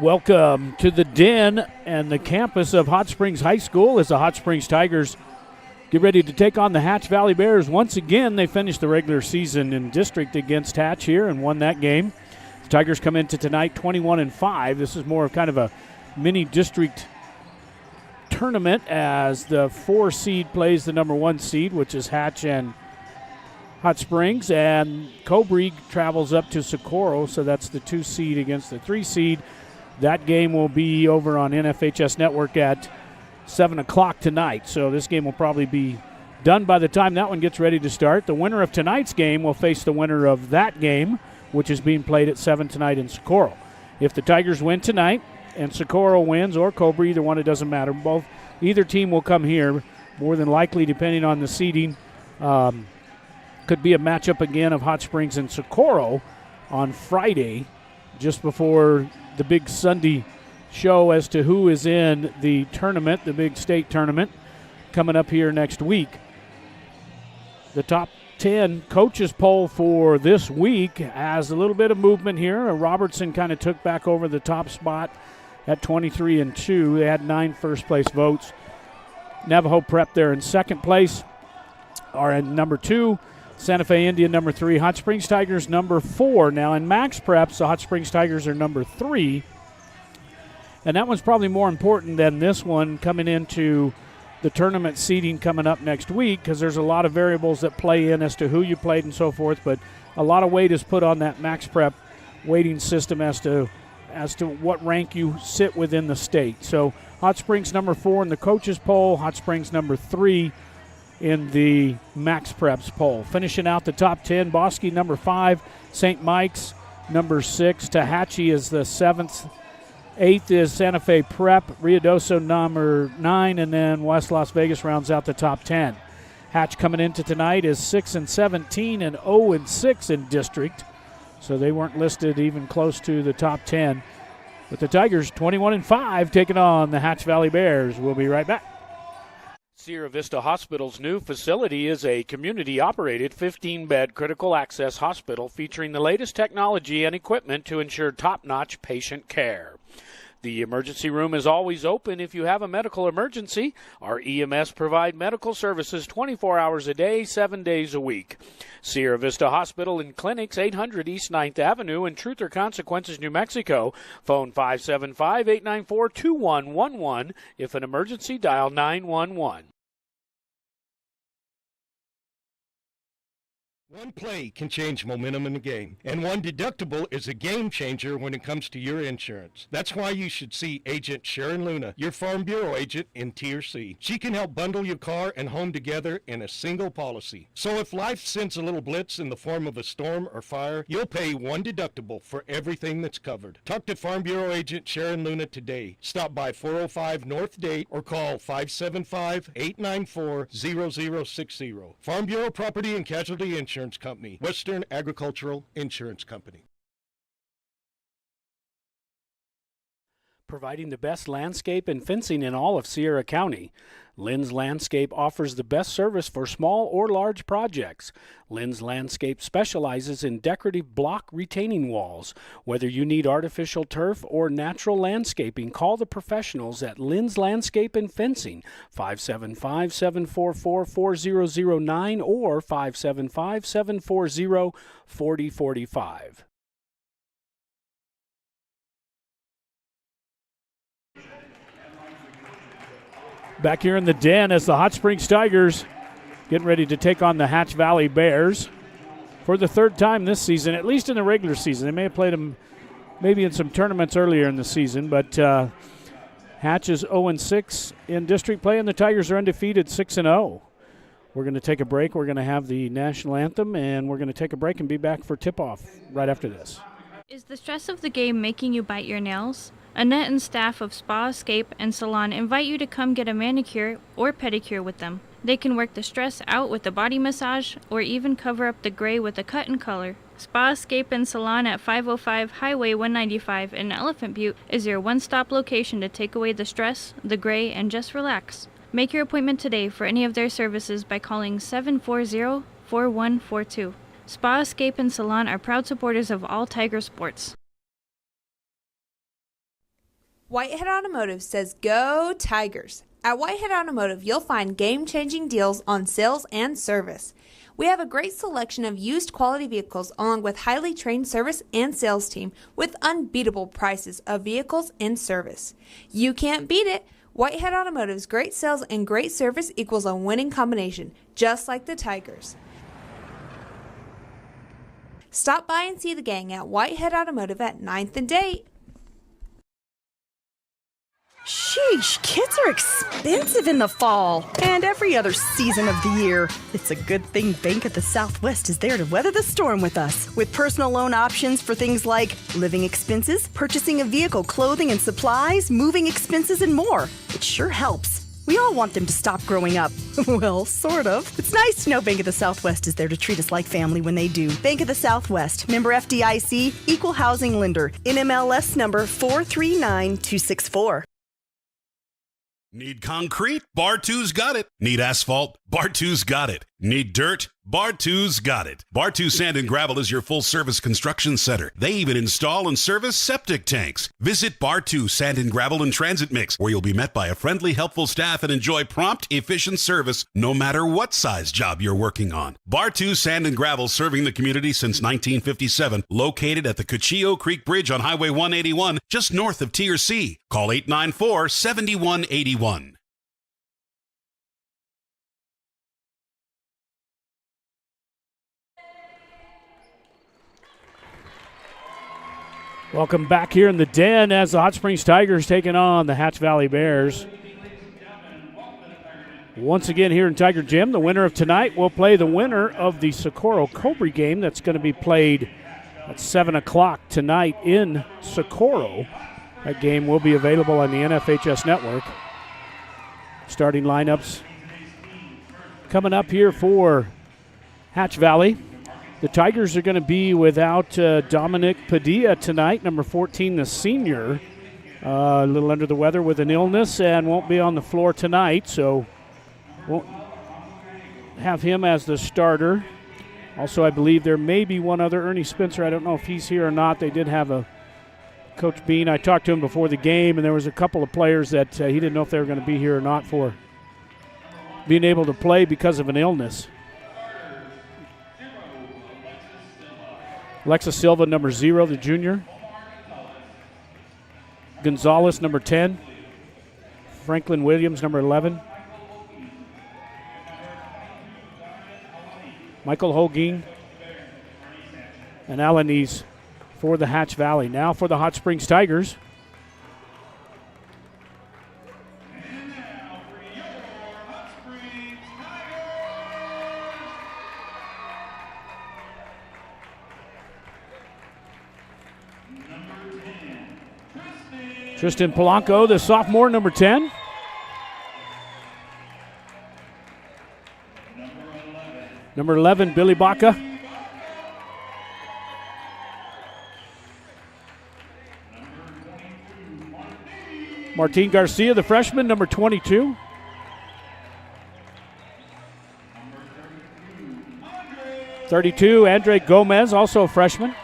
Welcome to the Den and the campus of Hot Springs High School as the Hot Springs Tigers get ready to take on the Hatch Valley Bears. Once again, they finished the regular season in district against Hatch here and won that game. The Tigers come into tonight 21-5. This is more of kind of a mini district tournament as the 4 seed plays the number 1 seed, which is Hatch and Hot Springs, and Cobree travels up to Socorro, so that's the 2 seed against the 3 seed. That game will be over on NFHS Network at 7 o'clock tonight, so this game will probably be done by the time that one gets ready to start. The winner of tonight's game will face the winner of that game, which is being played at 7 tonight in Socorro. If the Tigers win tonight and Socorro wins, or Cobree, either one, it doesn't matter. Either team will come here, more than likely, depending on the seeding. Could be a matchup again of Hot Springs and Socorro on Friday, just before the big Sunday show as to who is in the tournament, the big state tournament, coming up here next week. The top 10 coaches poll for this week has a little bit of movement here. Robertson kind of took back over the top spot at 23-2. They had 9 first-place votes. Navajo Prep there in second place are in number 2. Santa Fe Indian number 3, Hot Springs Tigers number 4. Now in Max Preps, the Hot Springs Tigers are number 3. And that one's probably more important than this one coming into the tournament seeding coming up next week, because there's a lot of variables that play in as to who you played and so forth, but a lot of weight is put on that Max Prep weighting system as to what rank you sit within the state. So Hot Springs number 4 in the coaches poll, Hot Springs number 3 in the Max Preps poll. Finishing out the top 10, Bosque number 5, St. Mike's number 6, Tehachapi is the 7th, 8th is Santa Fe Prep, Ruidoso number 9, and then West Las Vegas rounds out the top 10. Hatch coming into tonight is 6-17 and 0-6 in district, so they weren't listed even close to the top 10. But the Tigers 21-5 taking on the Hatch Valley Bears. We'll be right back. Sierra Vista Hospital's new facility is a community-operated 15-bed critical access hospital featuring the latest technology and equipment to ensure top-notch patient care. The emergency room is always open if you have a medical emergency. Our EMS provide medical services 24 hours a day, 7 days a week. Sierra Vista Hospital and Clinics, 800 East 9th Avenue in Truth or Consequences, New Mexico. Phone 575-894-2111. If an emergency, dial 911. One play can change momentum in a game, and one deductible is a game changer when it comes to your insurance. That's why you should see Agent Sharon Luna, your Farm Bureau agent in Tier C. She can help bundle your car and home together in a single policy. So if life sends a little blitz in the form of a storm or fire, you'll pay one deductible for everything that's covered. Talk to Farm Bureau agent Sharon Luna today. Stop by 405 North Date or call 575-894-0060. Farm Bureau Property and Casualty Insurance Company, Western Agricultural Insurance Company. Providing the best landscape and fencing in all of Sierra County. Lynn's Landscape offers the best service for small or large projects. Lynn's Landscape specializes in decorative block retaining walls. Whether you need artificial turf or natural landscaping, call the professionals at Lynn's Landscape and Fencing, 575-744-4009 or 575-740-4045. Back here in the Den as the Hot Springs Tigers getting ready to take on the Hatch Valley Bears for the 3rd time this season, at least in the regular season. They may have played them maybe in some tournaments earlier in the season, but Hatch is 0-6 in district play, and the Tigers are undefeated 6-0. We're going to take a break. We're going to have the national anthem, and we're going to take a break and be back for tip-off right after this. Is the stress of the game making you bite your nails? Annette and staff of Spa, Escape, and Salon invite you to come get a manicure or pedicure with them. They can work the stress out with a body massage or even cover up the gray with a cut and color. Spa, Escape, and Salon at 505 Highway 195 in Elephant Butte is your one-stop location to take away the stress, the gray, and just relax. Make your appointment today for any of their services by calling 740-4142. Spa, Escape, and Salon are proud supporters of all Tiger sports. Whitehead Automotive says go Tigers. At Whitehead Automotive, you'll find game-changing deals on sales and service. We have a great selection of used quality vehicles along with highly trained service and sales team with unbeatable prices of vehicles in service. You can't beat it. Whitehead Automotive's great sales and great service equals a winning combination, just like the Tigers. Stop by and see the gang at Whitehead Automotive at 9th and Date. Sheesh, kids are expensive in the fall and every other season of the year. It's a good thing Bank of the Southwest is there to weather the storm with us. With personal loan options for things like living expenses, purchasing a vehicle, clothing and supplies, moving expenses, and more. It sure helps. We all want them to stop growing up. Well, sort of. It's nice to know Bank of the Southwest is there to treat us like family when they do. Bank of the Southwest, member FDIC, equal housing lender, NMLS number 439264. Need concrete? Bar 2's got it. Need asphalt? Bar 2's got it. Need dirt? Bar 2's got it. Bar 2 Sand and Gravel is your full-service construction center. They even install and service septic tanks. Visit Bar 2 Sand and Gravel and Transit Mix, where you'll be met by a friendly, helpful staff and enjoy prompt, efficient service no matter what size job you're working on. Bar 2 Sand and Gravel, serving the community since 1957, located at the Cuchillo Creek Bridge on Highway 181, just north of Tier C. Call 894-7181. Welcome back here in the Den as the Hot Springs Tigers taking on the Hatch Valley Bears. Once again here in Tiger Gym, the winner of tonight will play the winner of the Socorro-Cobre game that's going to be played at 7 o'clock tonight in Socorro. That game will be available on the NFHS network. Starting lineups coming up here for Hatch Valley. The Tigers are going to be without Dominic Padilla tonight, number 14, the senior. A little under the weather with an illness and won't be on the floor tonight, so won't have him as the starter. Also, I believe there may be one other, Ernie Spencer. I don't know if he's here or not. They did have a Coach Bean. I talked to him before the game, and there was a couple of players that he didn't know if they were going to be here or not for being able to play because of an illness. Alexis Silva, number 0, the junior. Gonzalez, number 10. Franklin Williams, number 11. Michael Holguin and Alanis for the Hatch Valley. Now for the Hot Springs Tigers. Tristan Polanco, the sophomore, number 10. Number 11, Billy Baca. Martin Garcia, the freshman, number 22. '32, Andre Gomez, also a freshman.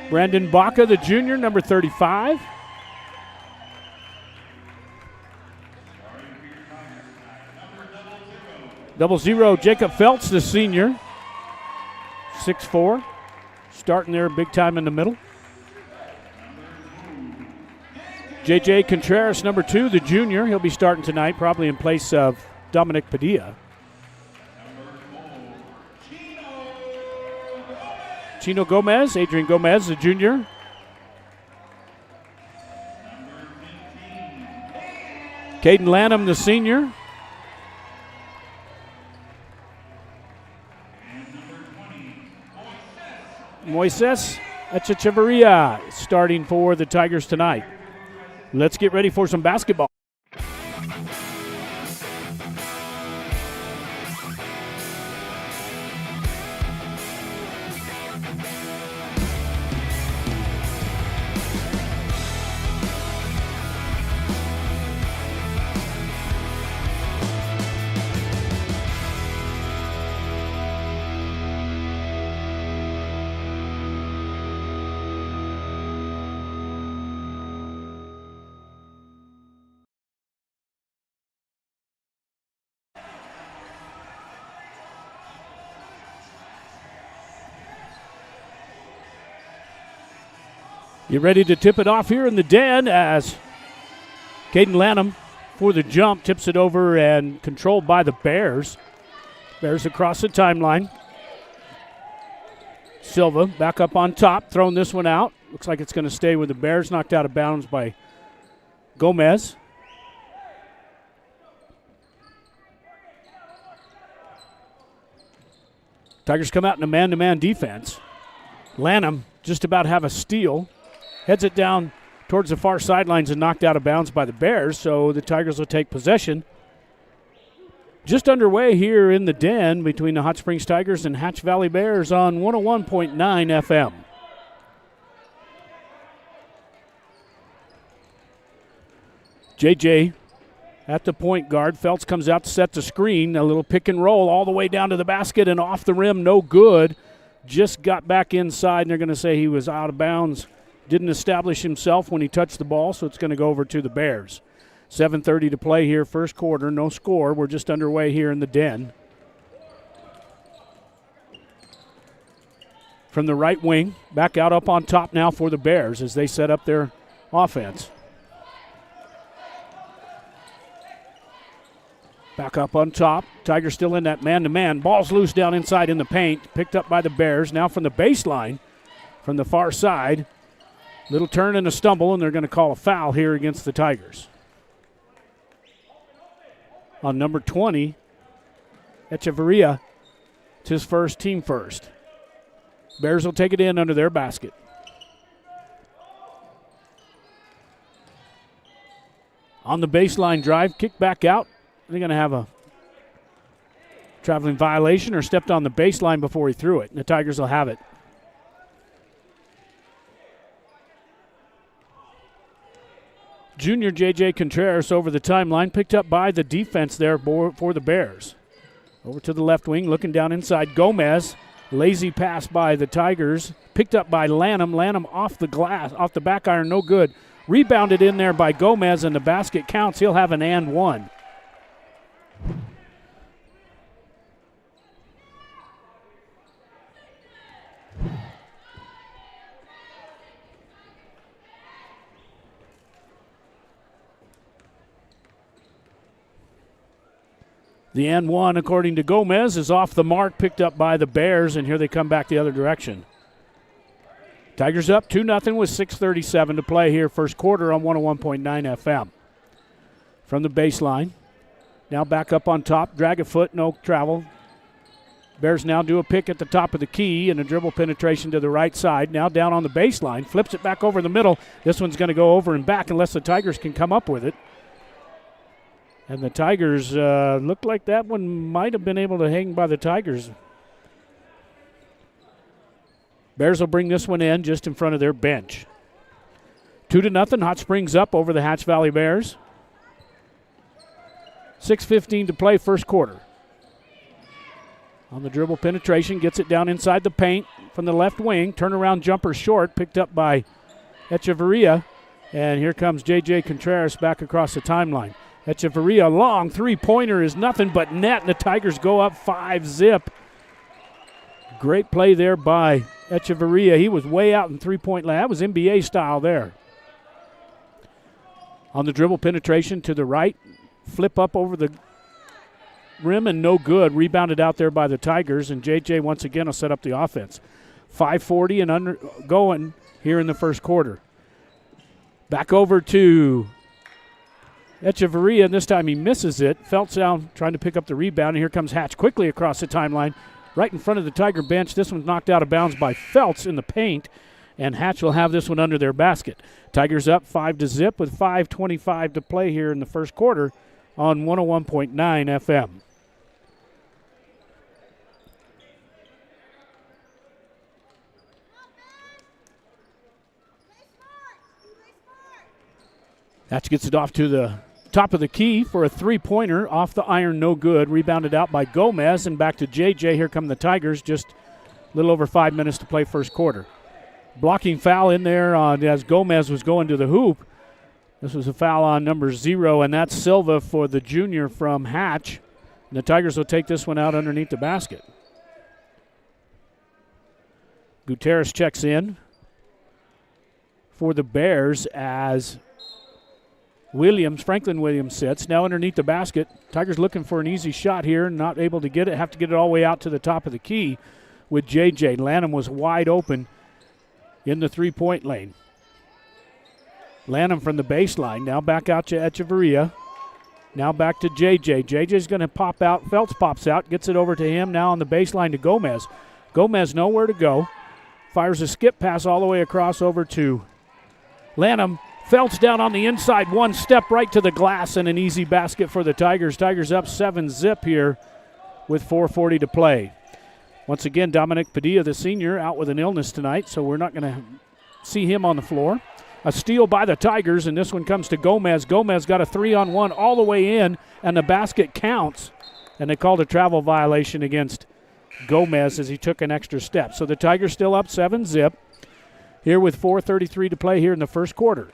Brandon Baca, the junior, number 35. Double-0, Jacob Feltz, the senior, 6'4", starting there big time in the middle. J.J. Contreras, number 2, the junior. He'll be starting tonight, probably in place of Dominic Padilla. Chino Gomez, Adrian Gomez, the junior. Caden Lanham, the senior. Moises Echeverria starting for the Tigers tonight. Let's get ready for some basketball. Get ready to tip it off here in the den as Caden Lanham for the jump tips it over and controlled by the Bears. Bears across the timeline. Silva back up on top, throwing this one out. Looks like it's going to stay with the Bears, knocked out of bounds by Gomez. Tigers come out in a man-to-man defense. Lanham just about have a steal. Heads it down towards the far sidelines and knocked out of bounds by the Bears, so the Tigers will take possession. Just underway here in the den between the Hot Springs Tigers and Hatch Valley Bears on 101.9 FM. JJ at the point guard. Feltz comes out to set the screen. A little pick and roll all the way down to the basket and off the rim. No good. Just got back inside, and they're going to say he was out of bounds. Didn't establish himself when he touched the ball, so it's going to go over to the Bears. 7:30 to play here, first quarter. No score. We're just underway here in the den. From the right wing, back out up on top now for the Bears as they set up their offense. Back up on top. Tigers still in that man-to-man. Ball's loose down inside in the paint. Picked up by the Bears. Now from the baseline, from the far side. Little turn and a stumble, and they're going to call a foul here against the Tigers. On number 20, Echeverria. It's his first, team first. Bears will take it in under their basket. On the baseline drive, kick back out. They're going to have a traveling violation or stepped on the baseline before he threw it, and the Tigers will have it. Junior J.J. Contreras over the timeline, picked up by the defense there for the Bears. Over to the left wing, looking down inside. Gomez, lazy pass by the Tigers, picked up by Lanham. Lanham off the glass, off the back iron, no good. Rebounded in there by Gomez, and the basket counts. He'll have an and one. The and one, according to Gomez, is off the mark, picked up by the Bears, and here they come back the other direction. Tigers up 2-0 with 6:37 to play here, first quarter on 101.9 FM. From the baseline, now back up on top, drag a foot, no travel. Bears now do a pick at the top of the key and a dribble penetration to the right side. Now down on the baseline, flips it back over the middle. This one's going to go over and back unless the Tigers can come up with it. And the Tigers looked like that one might have been able to hang by the Tigers. Bears will bring this one in just in front of their bench. 2-0, Hot Springs up over the Hatch Valley Bears. 6:15 to play, first quarter. On the dribble penetration, gets it down inside the paint from the left wing. Turnaround jumper short, picked up by Echeverria. And here comes J.J. Contreras back across the timeline. Echeverria, long three-pointer is nothing but net, and the Tigers go up 5-zip. Great play there by Echeverria. He was way out in three-point land. That was NBA style there. On the dribble penetration to the right, flip up over the rim and no good. Rebounded out there by the Tigers, and JJ once again will set up the offense. 5:40 and under going here in the first quarter. Back over to Echeverria, and this time he misses it. Feltz down trying to pick up the rebound, and here comes Hatch quickly across the timeline. Right in front of the Tiger bench. This one's knocked out of bounds by Feltz in the paint, and Hatch will have this one under their basket. Tigers up 5-0 with 5:25 to play here in the first quarter on 101.9 FM. Hatch gets it off to the top of the key for a three-pointer. Off the iron, no good. Rebounded out by Gomez, and back to JJ. Here come the Tigers. Just a little over 5 minutes to play first quarter. Blocking foul in there as Gomez was going to the hoop. This was a foul on number 0, and that's Silva for the junior from Hatch. And the Tigers will take this one out underneath the basket. Gutierrez checks in for the Bears as Franklin Williams sits. Now underneath the basket. Tigers looking for an easy shot here, not able to get it. Have to get it all the way out to the top of the key with JJ. Lanham was wide open in the three-point lane. Lanham from the baseline. Now back out to Echeverria. Now back to JJ. JJ's going to pop out. Felts pops out, gets it over to him. Now on the baseline to Gomez. Gomez nowhere to go. Fires a skip pass all the way across over to Lanham. Felts down on the inside. One step right to the glass and an easy basket for the Tigers. Tigers up 7-0 here with 4:40 to play. Once again, Dominic Padilla, the senior, out with an illness tonight, so we're not going to see him on the floor. A steal by the Tigers, and this one comes to Gomez. Gomez got a 3-on-1 all the way in, and the basket counts. And they called a travel violation against Gomez as he took an extra step. So the Tigers still up 7-0 here with 4:33 to play here in the first quarter.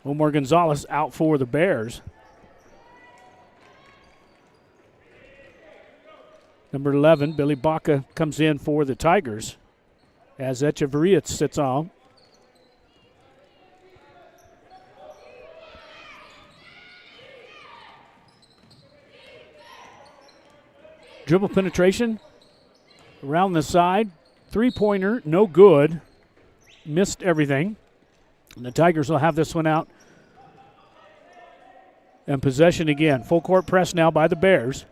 Omar Gonzalez out for the Bears. Number 11, Billy Baca, comes in for the Tigers as Echeverria sits on. Dribble penetration around the side. Three-pointer, no good. Missed everything. And the Tigers will have this one out. And possession again. Full court press now by the Bears.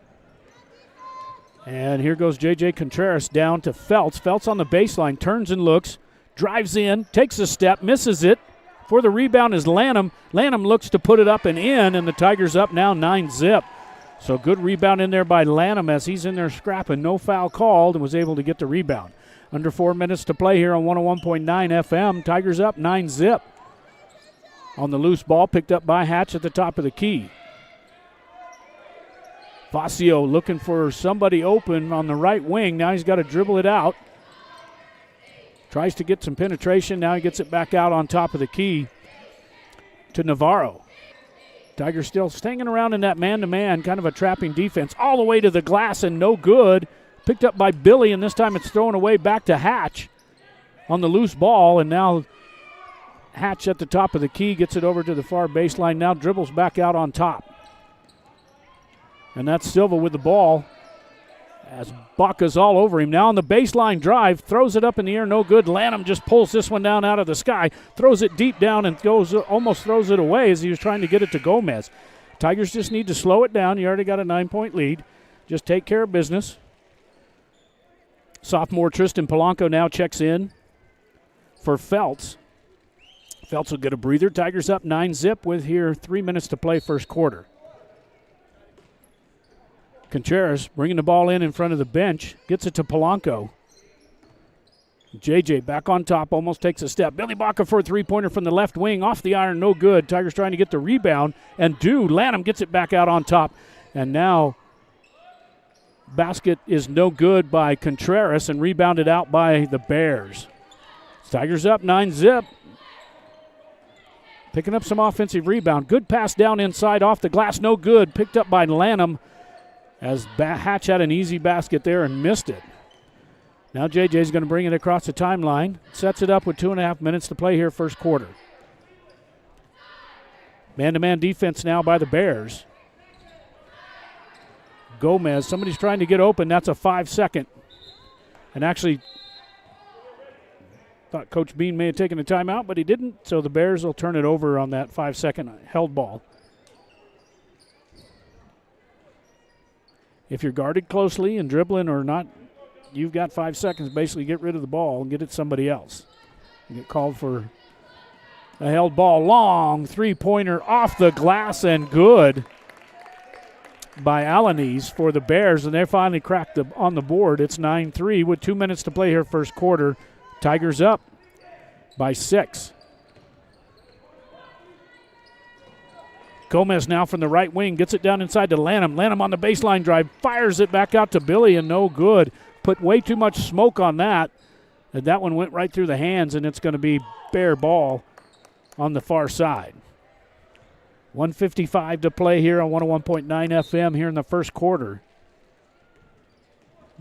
And here goes J.J. Contreras down to Felts. Felts on the baseline, turns and looks, drives in, takes a step, misses it. For the rebound is Lanham. Lanham looks to put it up and in, and the Tigers up now 9-0. So good rebound in there by Lanham as he's in there scrapping. No foul called and was able to get the rebound. Under 4 minutes to play here on 101.9 FM. Tigers up 9-0. On the loose ball, picked up by Hatch at the top of the key. Fascio looking for somebody open on the right wing. Now he's got to dribble it out. Tries to get some penetration. Now he gets it back out on top of the key to Navarro. Tigers still hanging around in that man-to-man, kind of a trapping defense. All the way to the glass and no good. Picked up by Billy, and this time it's thrown away back to Hatch on the loose ball. And now Hatch at the top of the key gets it over to the far baseline. Now dribbles back out on top. And that's Silva with the ball as Baca's all over him. Now on the baseline drive, throws it up in the air, no good. Lanham just pulls this one down out of the sky, throws it deep down and almost throws it away as he was trying to get it to Gomez. Tigers just need to slow it down. You already got a 9-point lead. Just take care of business. Sophomore Tristan Polanco now checks in for Felts. Felts will get a breather. Tigers up 9-0 with here 3 minutes to play first quarter. Contreras bringing the ball in front of the bench. Gets it to Polanco. JJ back on top, almost takes a step. Billy Baca for a three-pointer from the left wing. Off the iron, no good. Tigers trying to get the rebound. And Lanham gets it back out on top. And now basket is no good by Contreras and rebounded out by the Bears. Tigers up 9-0. Picking up some offensive rebound. Good pass down inside off the glass, no good. Picked up by Lanham. As Hatch had an easy basket there and missed it. Now JJ's going to bring it across the timeline. Sets it up with 2.5 minutes to play here first quarter. Man-to-man defense now by the Bears. Gomez, somebody's trying to get open. That's a 5-second. And actually, thought Coach Bean may have taken a timeout, but he didn't. So the Bears will turn it over on that 5-second held ball. If you're guarded closely and dribbling or not, you've got 5 seconds basically get rid of the ball and get it to somebody else. You get called for a held ball. Long three-pointer off the glass and good by Alanis for the Bears, and they finally cracked on the board. It's 9-3 with 2 minutes to play here first quarter. Tigers up by 6. Gomez now from the right wing, gets it down inside to Lanham. Lanham on the baseline drive, fires it back out to Billy, and no good. Put way too much smoke on that, and that one went right through the hands, and it's going to be Bear ball on the far side. 1:55 to play here on 101.9 FM here in the first quarter.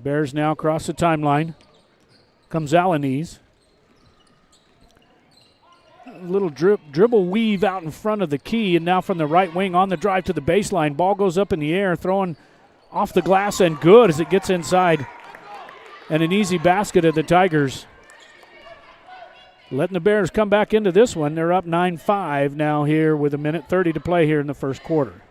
Bears now across the timeline. Comes Alanese. A little dribble weave out in front of the key, and now from the right wing on the drive to the baseline. Ball goes up in the air, throwing off the glass and good as it gets inside. And an easy basket of the Tigers. Letting the Bears come back into this one. They're up 9-5 now here with 1:30 to play here in the first quarter.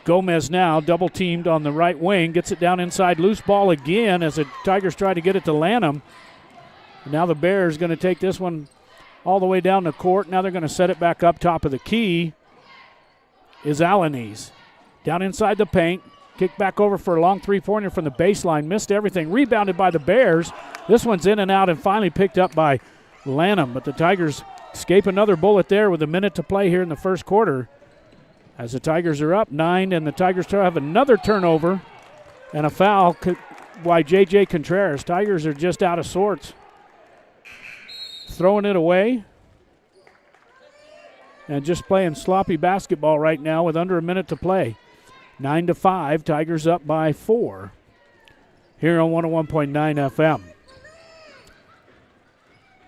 Gomez now double teamed on the right wing. Gets it down inside. Loose ball again as the Tigers try to get it to Lanham. Now the Bears going to take this one all the way down the court. Now they're going to set it back up top of the key. Is Alanese. Down inside the paint. Kick back over for a long three-pointer from the baseline. Missed everything. Rebounded by the Bears. This one's in and out and finally picked up by Lanham. But the Tigers escape another bullet there with 1 minute to play here in the first quarter. As the Tigers are up 9, and the Tigers have another turnover and a foul by J.J. Contreras. Tigers are just out of sorts. Throwing it away. And just playing sloppy basketball right now with under 1 minute to play. 9-5, Tigers up by 4 here on 101.9 FM.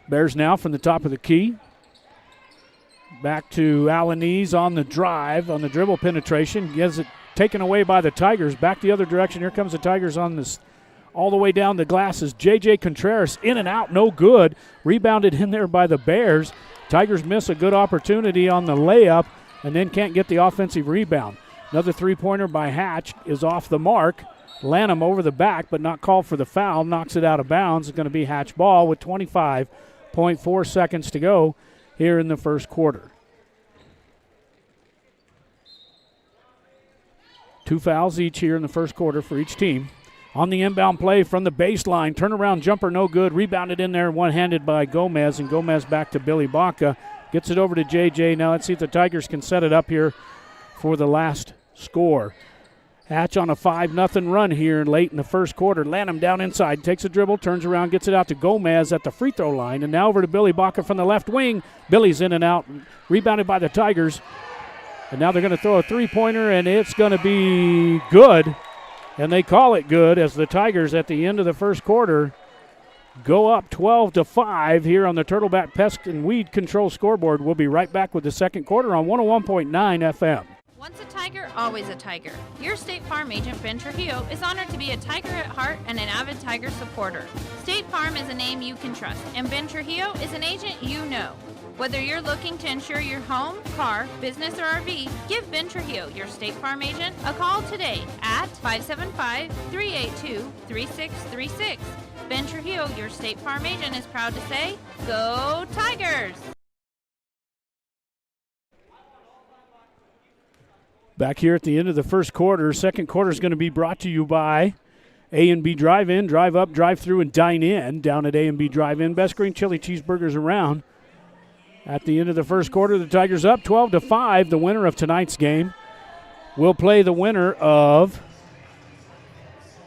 Bears now from the top of the key. Back to Alanese on the drive, on the dribble penetration. Gets it taken away by the Tigers. Back the other direction. Here comes the Tigers on this all the way down the glasses. J.J. Contreras in and out, no good. Rebounded in there by the Bears. Tigers miss a good opportunity on the layup and then can't get the offensive rebound. Another three-pointer by Hatch is off the mark. Lanham over the back, but not called for the foul. Knocks it out of bounds. It's going to be Hatch ball with 25.4 seconds to go here in the first quarter. 2 fouls each here in the first quarter for each team. On the inbound play from the baseline, turnaround jumper no good. Rebounded in there one-handed by Gomez, and Gomez back to Billy Baca. Gets it over to JJ. Now let's see if the Tigers can set it up here for the last score. Hatch on a 5-0 run here late in the first quarter. Lanham down inside, takes a dribble, turns around, gets it out to Gomez at the free throw line, and now over to Billy Baca from the left wing. Billy's in and out, rebounded by the Tigers. And now they're going to throw a three-pointer, and it's going to be good. And they call it good as the Tigers at the end of the first quarter go up 12-5 here on the Turtleback Pest and Weed Control scoreboard. We'll be right back with the second quarter on 101.9 FM. Once a Tiger, always a Tiger. Your State Farm agent, Ben Trujillo, is honored to be a Tiger at heart and an avid Tiger supporter. State Farm is a name you can trust, and Ben Trujillo is an agent you know. Whether you're looking to insure your home, car, business, or RV, give Ben Trujillo, your State Farm agent, a call today at 575-382-3636. Ben Trujillo, your State Farm agent, is proud to say, Go Tigers! Back here at the end of the first quarter. Second quarter is going to be brought to you by A&B Drive-In, Drive Up, Drive Through, and Dine In down at A&B Drive-In. Best green chili cheeseburgers around. At the end of the first quarter, the Tigers up 12-5. The winner of tonight's game will play the winner of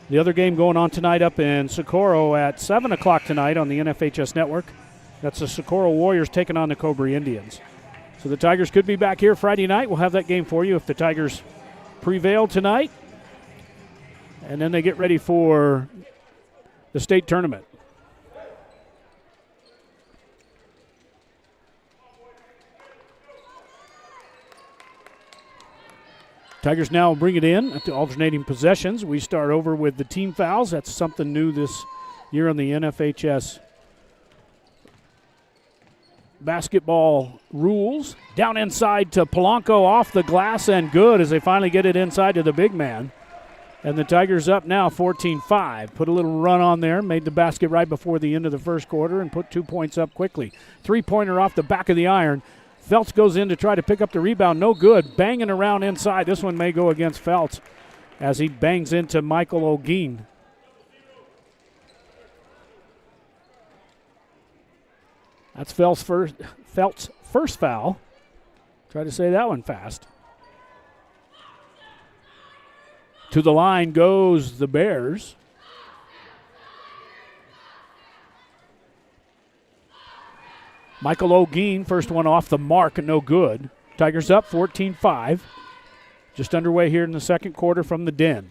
the other game going on tonight up in Socorro at 7 o'clock tonight on the NFHS Network. That's the Socorro Warriors taking on the Cobra Indians. So the Tigers could be back here Friday night. We'll have that game for you if the Tigers prevail tonight. And then they get ready for the state tournament. Tigers now bring it in to alternating possessions. We start over with the team fouls. That's something new this year on the NFHS basketball rules. Down inside to Polanco, off the glass and good as they finally get it inside to the big man. And the Tigers up now 14-5. Put a little run on there, made the basket right before the end of the first quarter and put 2 points up quickly. Three-pointer off the back of the iron. Feltz goes in to try to pick up the rebound. No good. Banging around inside. This one may go against Feltz as he bangs into Michael O'Geen. That's Felt's first foul. Try to say that one fast. To the line goes the Bears. Michael O'Geen, first one off the mark and no good. Tigers up 14-5. Just underway here in the second quarter from the Den.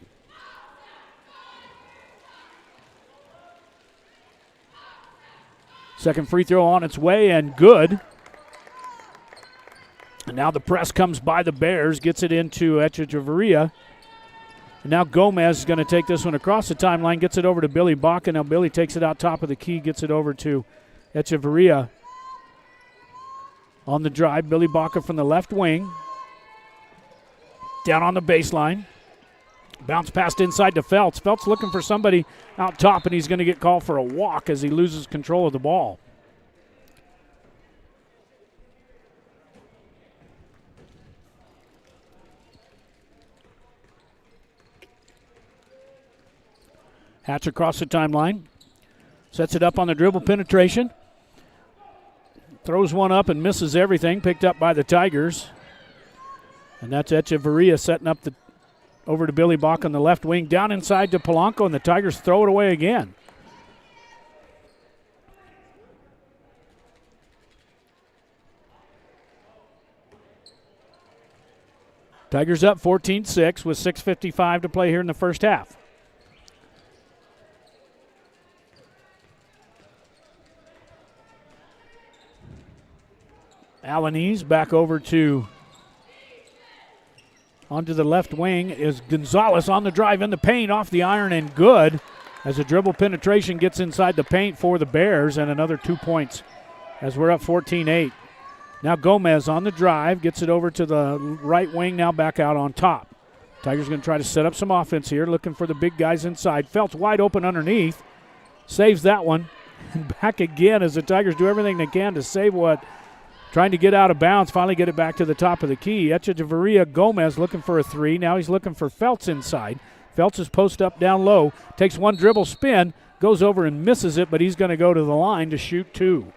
Second free throw on its way and good. And now the press comes by the Bears, gets it into Echeverria. And now Gomez is going to take this one across the timeline, gets it over to Billy Baca. Now Billy takes it out top of the key, gets it over to Echeverria. On the drive, Billy Baca from the left wing. Down on the baseline. Bounce passed inside to Feltz. Feltz looking for somebody out top, and he's going to get called for a walk as he loses control of the ball. Hatch across the timeline. Sets it up on the dribble penetration. Throws one up and misses everything. Picked up by the Tigers. And that's Echeverria setting up over to Billy Bach on the left wing. Down inside to Polanco, and the Tigers throw it away again. Tigers up 14-6 with 6:55 to play here in the first half. Alanis back over onto the left wing is Gonzalez on the drive in the paint, off the iron and good as the dribble penetration gets inside the paint for the Bears, and another 2 points as we're up 14-8. Now Gomez on the drive, gets it over to the right wing, now back out on top. Tigers going to try to set up some offense here, looking for the big guys inside. Feltz wide open underneath, saves that one, and back again as the Tigers do everything they can to save what. Trying to get out of bounds, finally get it back to the top of the key. Echeverria Gomez looking for a three. Now he's looking for Feltz inside. Feltz is post up down low, takes one dribble spin, goes over and misses it, but he's going to go to the line to shoot two.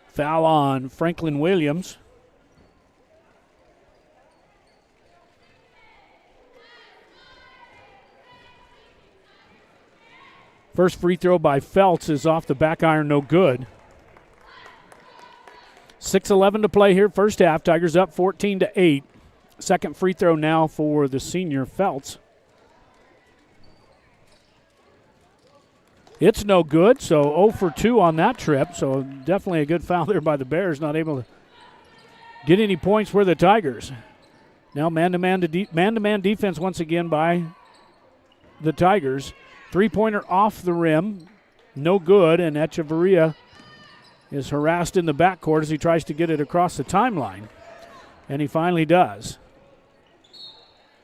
Foul on Franklin Williams. First free throw by Feltz is off the back iron, no good. 6:11 to play here, first half. Tigers up 14-8. Second free throw now for the senior Feltz. It's no good, so 0 for 2 on that trip. So definitely a good foul there by the Bears, not able to get any points for the Tigers. Now man-to-man defense once again by the Tigers. Three-pointer off the rim, no good, and Echeverria is harassed in the backcourt as he tries to get it across the timeline, and he finally does.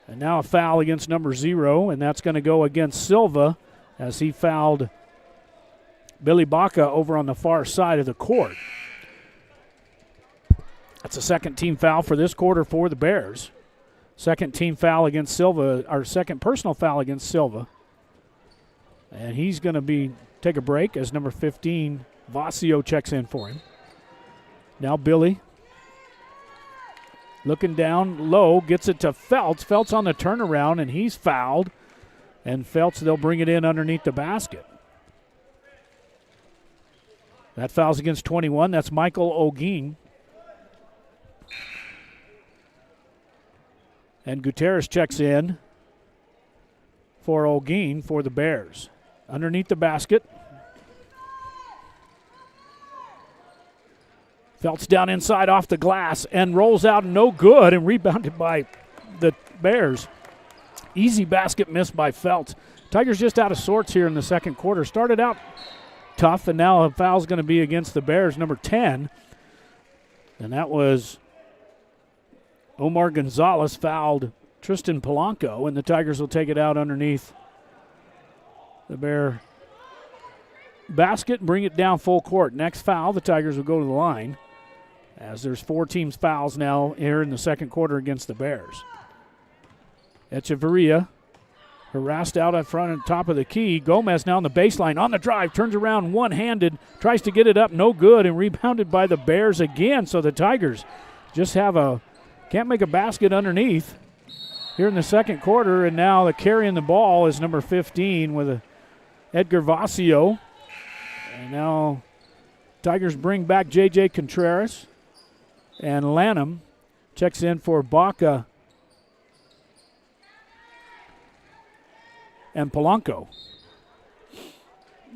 And now a foul against number 0, and that's going to go against Silva as he fouled Billy Baca over on the far side of the court. That's a second team foul for this quarter for the Bears. Second team foul against Silva, or second personal foul against Silva. And he's going to take a break as number 15, Vasio, checks in for him. Now Billy looking down low, gets it to Feltz. Feltz on the turnaround, and he's fouled. And Feltz, they'll bring it in underneath the basket. That foul's against 21. That's Michael Ogeen. And Gutierrez checks in for Ogeen for the Bears. Underneath the basket. Feltz down inside off the glass and rolls out no good and rebounded by the Bears. Easy basket missed by Feltz. Tigers just out of sorts here in the second quarter. Started out tough, and now a foul's going to be against the Bears, number 10. And that was Omar Gonzalez fouled Tristan Polanco, and the Tigers will take it out underneath the Bear basket and bring it down full court. Next foul, the Tigers will go to the line as there's 4 teams fouls now here in the second quarter against the Bears. Echeverria harassed out at front and top of the key. Gomez now on the baseline, on the drive, turns around one-handed, tries to get it up, no good, and rebounded by the Bears again. So the Tigers just can't make a basket underneath here in the second quarter, and now the carrying the ball is number 15 with Edgar Vasio. And now Tigers bring back J.J. Contreras, and Lanham checks in for Baca and Polanco.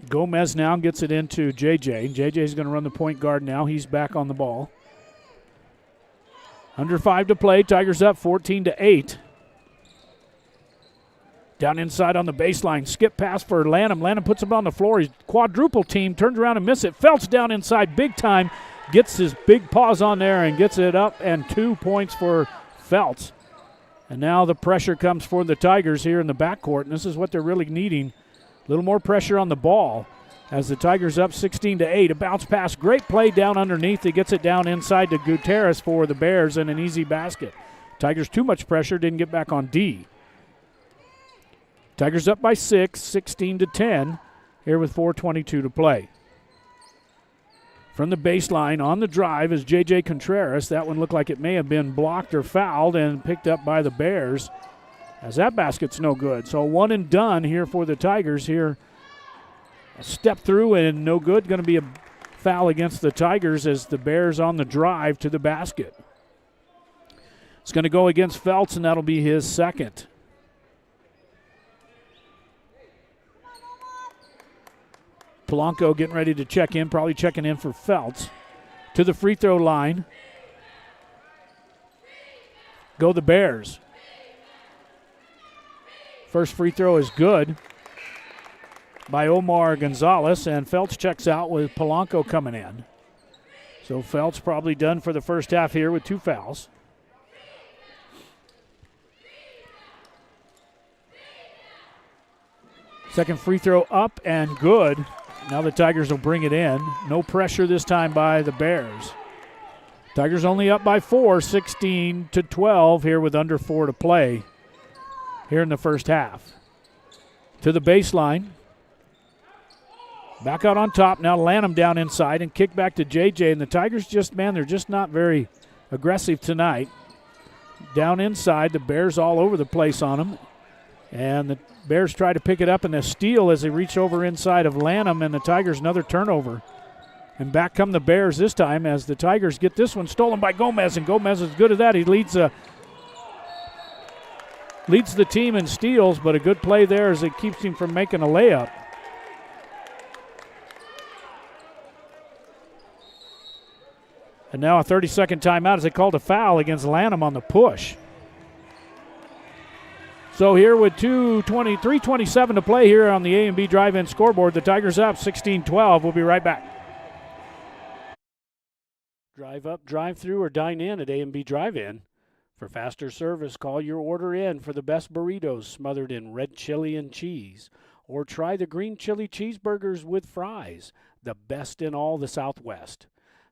Gomez now gets it into JJ. JJ's going to run the point guard now. He's back on the ball. Under 5 to play. Tigers up 14-8. Down inside on the baseline. Skip pass for Lanham. Lanham puts him on the floor. He's quadruple team. Turns around and misses it. Feltz down inside big time. Gets his big paws on there and gets it up. And 2 points for Feltz. And now the pressure comes for the Tigers here in the backcourt. And this is what they're really needing. A little more pressure on the ball as the Tigers up 16-8. A bounce pass. Great play down underneath. He gets it down inside to Gutierrez for the Bears and an easy basket. Tigers too much pressure. Didn't get back on D. Tigers up by 6, 16-10, here with 4:22 to play. From the baseline on the drive is J.J. Contreras. That one looked like it may have been blocked or fouled and picked up by the Bears, as that basket's no good. So one and done here for the Tigers here. A step through and no good. Going to be a foul against the Tigers as the Bears on the drive to the basket. It's going to go against Feltz, and that'll be his second. Polanco getting ready to check in, probably checking in for Feltz. To the free throw line. Go the Bears. First free throw is good by Omar Gonzalez, and Feltz checks out with Polanco coming in. So Feltz probably done for the first half here with 2 fouls. Second free throw up and good. Now the Tigers will bring it in. No pressure this time by the Bears. Tigers only up by 4, 16-12 here with under 4 to play here in the first half. To the baseline. Back out on top now. Lanham down inside and kick back to JJ. And the Tigers they're just not very aggressive tonight. Down inside, the Bears all over the place on them. And the Bears try to pick it up, and a steal as they reach over inside of Lanham, and the Tigers another turnover. And back come the Bears this time as the Tigers get this one stolen by Gomez, and Gomez is good at that. He leads the team in steals, but a good play there as it keeps him from making a layup. And now a 30-second timeout as they called a foul against Lanham on the push. So here with 3:27 to play here on the A&B Drive-In scoreboard, the Tigers up 16-12. We'll be right back. Drive up, drive through, or dine in at A&B Drive-In. For faster service, call your order in for the best burritos smothered in red chili and cheese. Or try the green chili cheeseburgers with fries, the best in all the Southwest.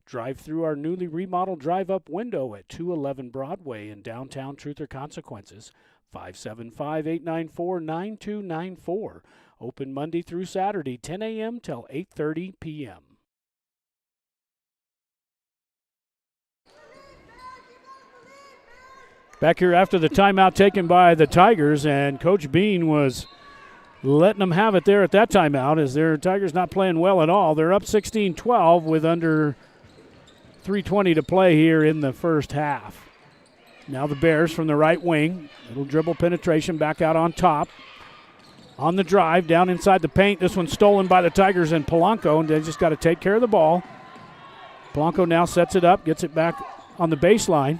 Drive through our newly remodeled drive-up window at 211 Broadway in downtown Truth or Consequences. 575-894-9294. Open Monday through Saturday, 10 a.m. till 8:30 p.m. Back here after the timeout taken by the Tigers, and Coach Bean was letting them have it there at that timeout as their Tigers not playing well at all. They're up 16-12 with under 3:20 to play here in the first half. Now the Bears from the right wing. Little dribble penetration back out on top. On the drive, down inside the paint. This one's stolen by the Tigers and Polanco, and they just got to take care of the ball. Polanco now sets it up, gets it back on the baseline.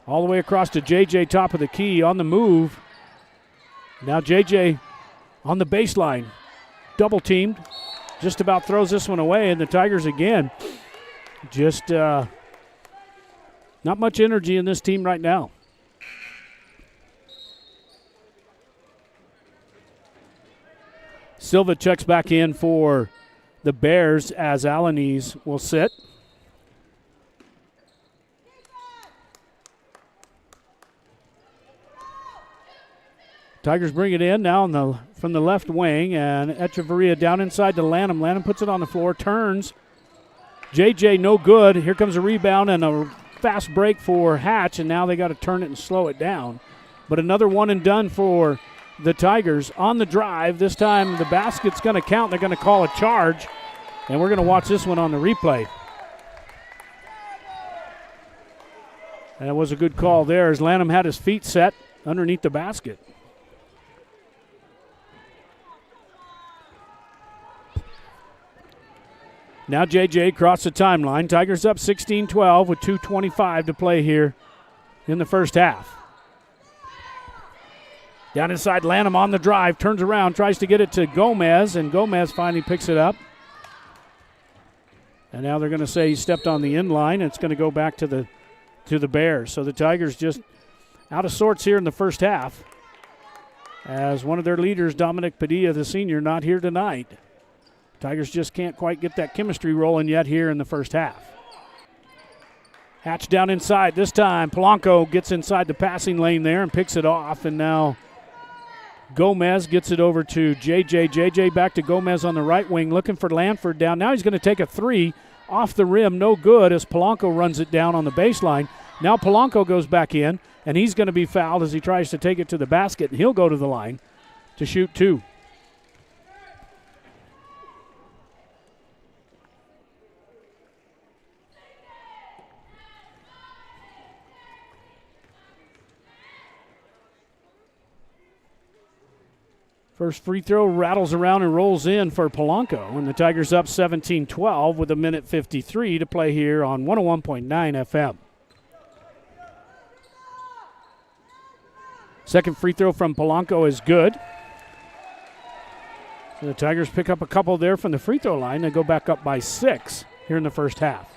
All the way across to JJ, top of the key, on the move. Now JJ on the baseline. Double teamed. Just about throws this one away, and the Tigers again just not much energy in this team right now. Silva checks back in for the Bears as Alanis will sit. Tigers bring it in now from the left wing, and Echeverria down inside to Lanham. Lanham puts it on the floor, turns. JJ no good. Here comes a rebound and a fast break for Hatch, and now they got to turn it and slow it down. But another one and done for the Tigers on the drive. This time the basket's going to count. They're going to call a charge, and we're going to watch this one on the replay. And it was a good call there as Lanham had his feet set underneath the basket. Now JJ across the timeline. Tigers up 16-12 with 2:25 to play here in the first half. Down inside, Lanham on the drive, turns around, tries to get it to Gomez, and Gomez finally picks it up. And now they're going to say he stepped on the end line. It's going to go back to the Bears. So the Tigers just out of sorts here in the first half, as one of their leaders, Dominic Padilla, the senior, not here tonight. Tigers just can't quite get that chemistry rolling yet here in the first half. Hatch down inside. This time Polanco gets inside the passing lane there and picks it off, and now Gomez gets it over to JJ. JJ back to Gomez on the right wing, looking for Lanford down. Now he's going to take a three off the rim, no good, as Polanco runs it down on the baseline. Now Polanco goes back in, and he's going to be fouled as he tries to take it to the basket, and he'll go to the line to shoot two. First free throw rattles around and rolls in for Polanco, and the Tigers up 17-12 with 1:53 to play here on 101.9 FM. Second free throw from Polanco is good. So the Tigers pick up a couple there from the free throw line. They go back up by 6 here in the first half.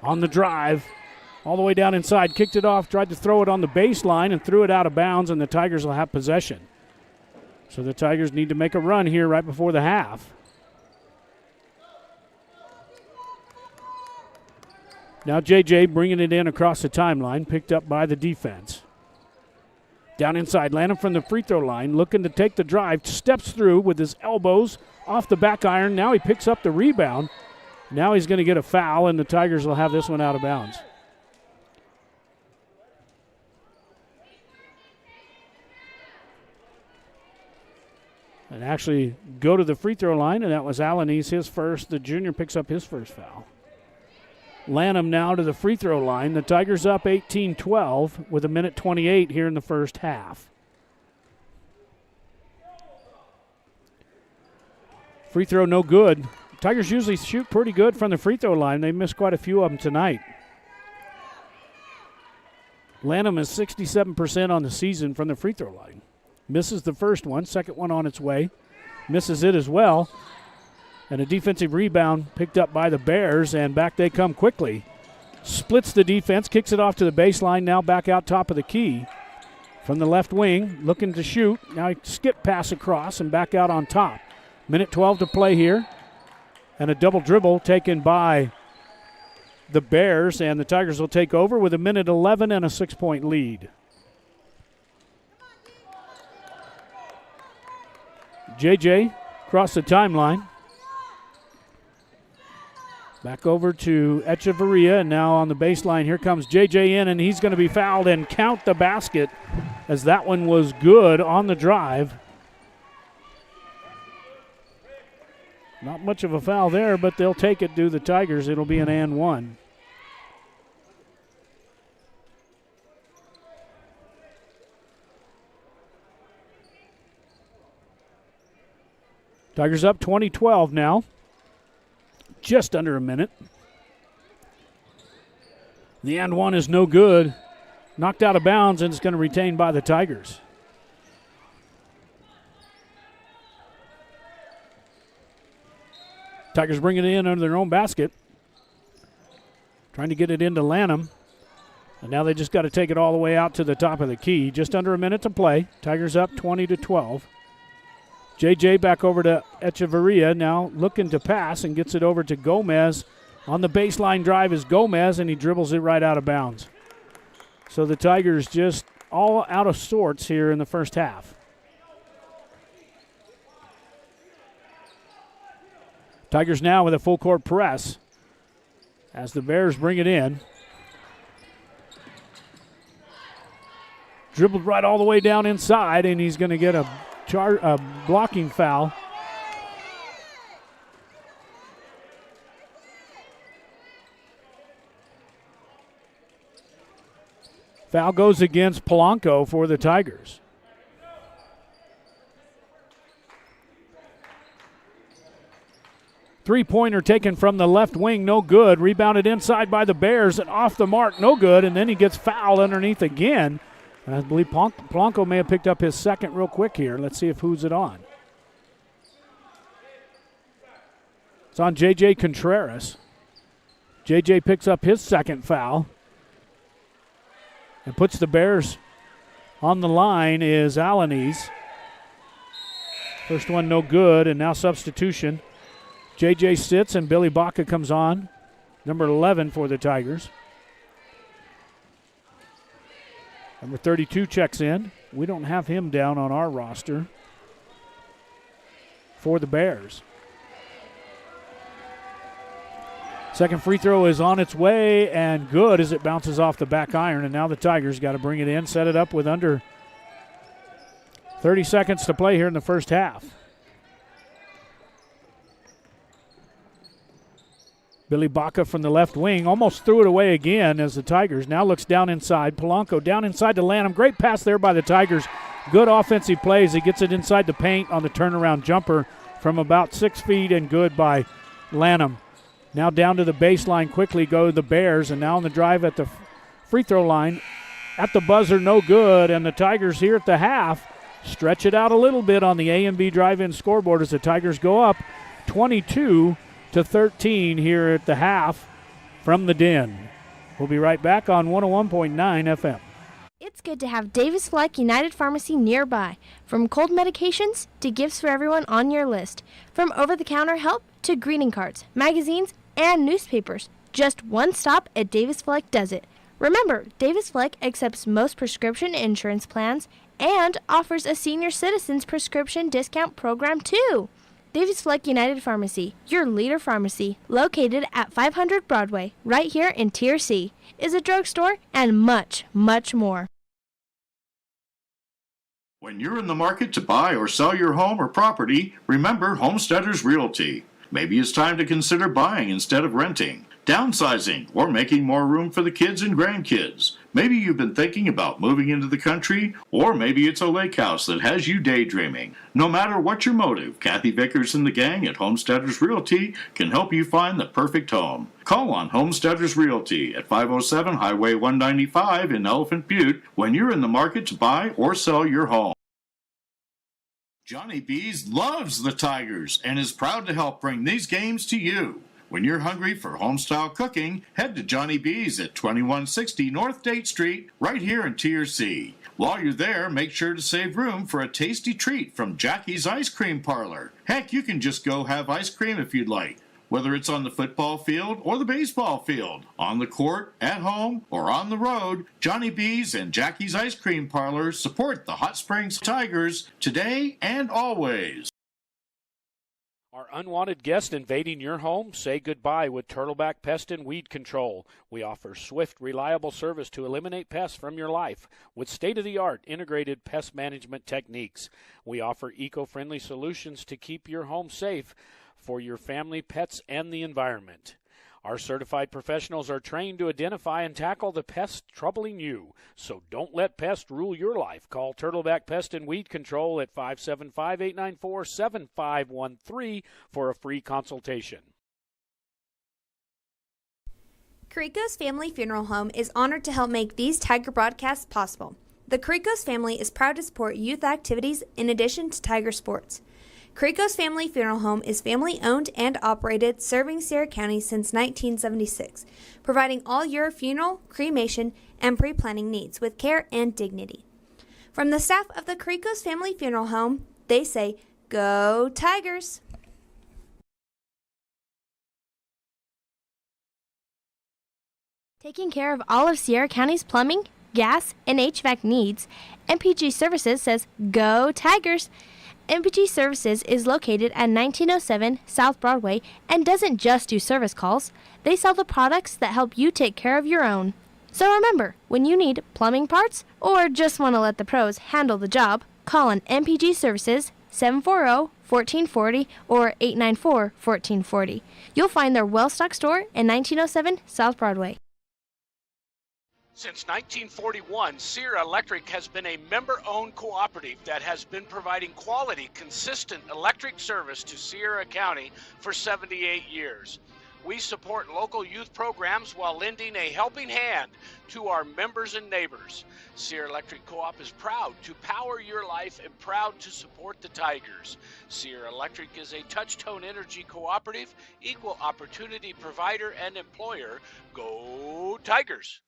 On the drive, all the way down inside, kicked it off, tried to throw it on the baseline and threw it out of bounds, and the Tigers will have possession. So the Tigers need to make a run here right before the half. Now JJ bringing it in across the timeline, picked up by the defense. Down inside, Lanham from the free throw line, looking to take the drive, steps through with his elbows off the back iron. Now he picks up the rebound. Now he's going to get a foul, and the Tigers will have this one out of bounds. And actually go to the free throw line, and that was Alanis, his first. The junior picks up his first foul. Lanham now to the free throw line. The Tigers up 18-12 with 1:28 here in the first half. Free throw no good. Tigers usually shoot pretty good from the free throw line. They missed quite a few of them tonight. Lanham is 67% on the season from the free throw line. Misses the first one, second one on its way. Misses it as well. And a defensive rebound picked up by the Bears, and back they come quickly. Splits the defense, kicks it off to the baseline, now back out top of the key. From the left wing, looking to shoot. Now he skip pass across and back out on top. 1:12 to play here. And a double dribble taken by the Bears, and the Tigers will take over with 1:11 and a 6-point lead. JJ across the timeline. Back over to Echeverria, and now on the baseline, here comes JJ in, and he's going to be fouled and count the basket, as that one was good on the drive. Not much of a foul there, but they'll take it to the Tigers. It'll be an and one. Tigers up 20-12 now. Just under a minute. The and one is no good. Knocked out of bounds, and it's going to retain by the Tigers. Tigers bring it in under their own basket. Trying to get it into Lanham. And now they just got to take it all the way out to the top of the key. Just under a minute to play. Tigers up 20-12. JJ back over to Echeverria, now looking to pass and gets it over to Gomez. On the baseline drive is Gomez, and he dribbles it right out of bounds. So the Tigers just all out of sorts here in the first half. Tigers now with a full court press as the Bears bring it in. Dribbled right all the way down inside, and he's going to get a blocking foul. Foul goes against Polanco for the Tigers. Three-pointer taken from the left wing, no good. Rebounded inside by the Bears and off the mark, no good. And then he gets fouled underneath again. And I believe Polanco may have picked up his second real quick here. Let's see who's it on. It's on J.J. Contreras. J.J. picks up his second foul and puts the Bears on the line is Alanis. First one no good, and now substitution. J.J. sits and Billy Baca comes on, number 11 for the Tigers. Number 32 checks in. We don't have him down on our roster for the Bears. Second free throw is on its way and good as it bounces off the back iron, and now the Tigers got to bring it in, set it up with under 30 seconds to play here in the first half. Billy Baca from the left wing almost threw it away again as the Tigers now looks down inside. Polanco down inside to Lanham. Great pass there by the Tigers. Good offensive plays. He gets it inside the paint on the turnaround jumper from about 6 feet and good by Lanham. Now down to the baseline quickly go the Bears, and now on the drive at the free throw line. At the buzzer, no good, and the Tigers here at the half stretch it out a little bit on the A&B drive-in scoreboard as the Tigers go up 22-13 here at the half from the Den. We'll be right back on 101.9 FM. It's good to have Davis Fleck United Pharmacy nearby. From cold medications to gifts for everyone on your list. From over-the-counter help to greeting cards, magazines, and newspapers. Just one stop at Davis Fleck does it. Remember, Davis Fleck accepts most prescription insurance plans and offers a senior citizens prescription discount program too. Davis Fleck United Pharmacy, your leader pharmacy, located at 500 Broadway, right here in Tier C, is a drugstore and much, much more. When you're in the market to buy or sell your home or property, remember Homesteaders Realty. Maybe it's time to consider buying instead of renting, downsizing, or making more room for the kids and grandkids. Maybe you've been thinking about moving into the country, or maybe it's a lake house that has you daydreaming. No matter what your motive, Kathy Vickers and the gang at Homesteaders Realty can help you find the perfect home. Call on Homesteaders Realty at 507 Highway 195 in Elephant Butte when you're in the market to buy or sell your home. Johnny B's loves the Tigers and is proud to help bring these games to you. When you're hungry for home-style cooking, head to Johnny B's at 2160 North Date Street, right here in Tier C. While you're there, make sure to save room for a tasty treat from Jackie's Ice Cream Parlor. Heck, you can just go have ice cream if you'd like. Whether it's on the football field or the baseball field, on the court, at home, or on the road, Johnny B's and Jackie's Ice Cream Parlor support the Hot Springs Tigers today and always. Are unwanted guests invading your home? Say goodbye with Turtleback Pest and Weed Control. We offer swift, reliable service to eliminate pests from your life with state-of-the-art integrated pest management techniques. We offer eco-friendly solutions to keep your home safe for your family, pets, and the environment. Our certified professionals are trained to identify and tackle the pests troubling you. So don't let pests rule your life. Call Turtleback Pest and Weed Control at 575-894-7513 for a free consultation. Carrico's Family Funeral Home is honored to help make these Tiger broadcasts possible. The Carrico's family is proud to support youth activities in addition to Tiger sports. Carrico's Family Funeral Home is family-owned and operated, serving Sierra County since 1976, providing all your funeral, cremation, and pre-planning needs with care and dignity. From the staff of the Carrico's Family Funeral Home, they say, "Go Tigers!" Taking care of all of Sierra County's plumbing, gas, and HVAC needs, MPG Services says, "Go Tigers!" MPG Services is located at 1907 South Broadway and doesn't just do service calls. They sell the products that help you take care of your own. So remember, when you need plumbing parts or just want to let the pros handle the job, call on MPG Services 740-1440 or 894-1440. You'll find their well-stocked store in 1907 South Broadway. Since 1941, Sierra Electric has been a member-owned cooperative that has been providing quality, consistent electric service to Sierra County for 78 years. We support local youth programs while lending a helping hand to our members and neighbors. Sierra Electric Co-op is proud to power your life and proud to support the Tigers. Sierra Electric is a touch-tone energy cooperative, equal opportunity provider and employer. Go Tigers!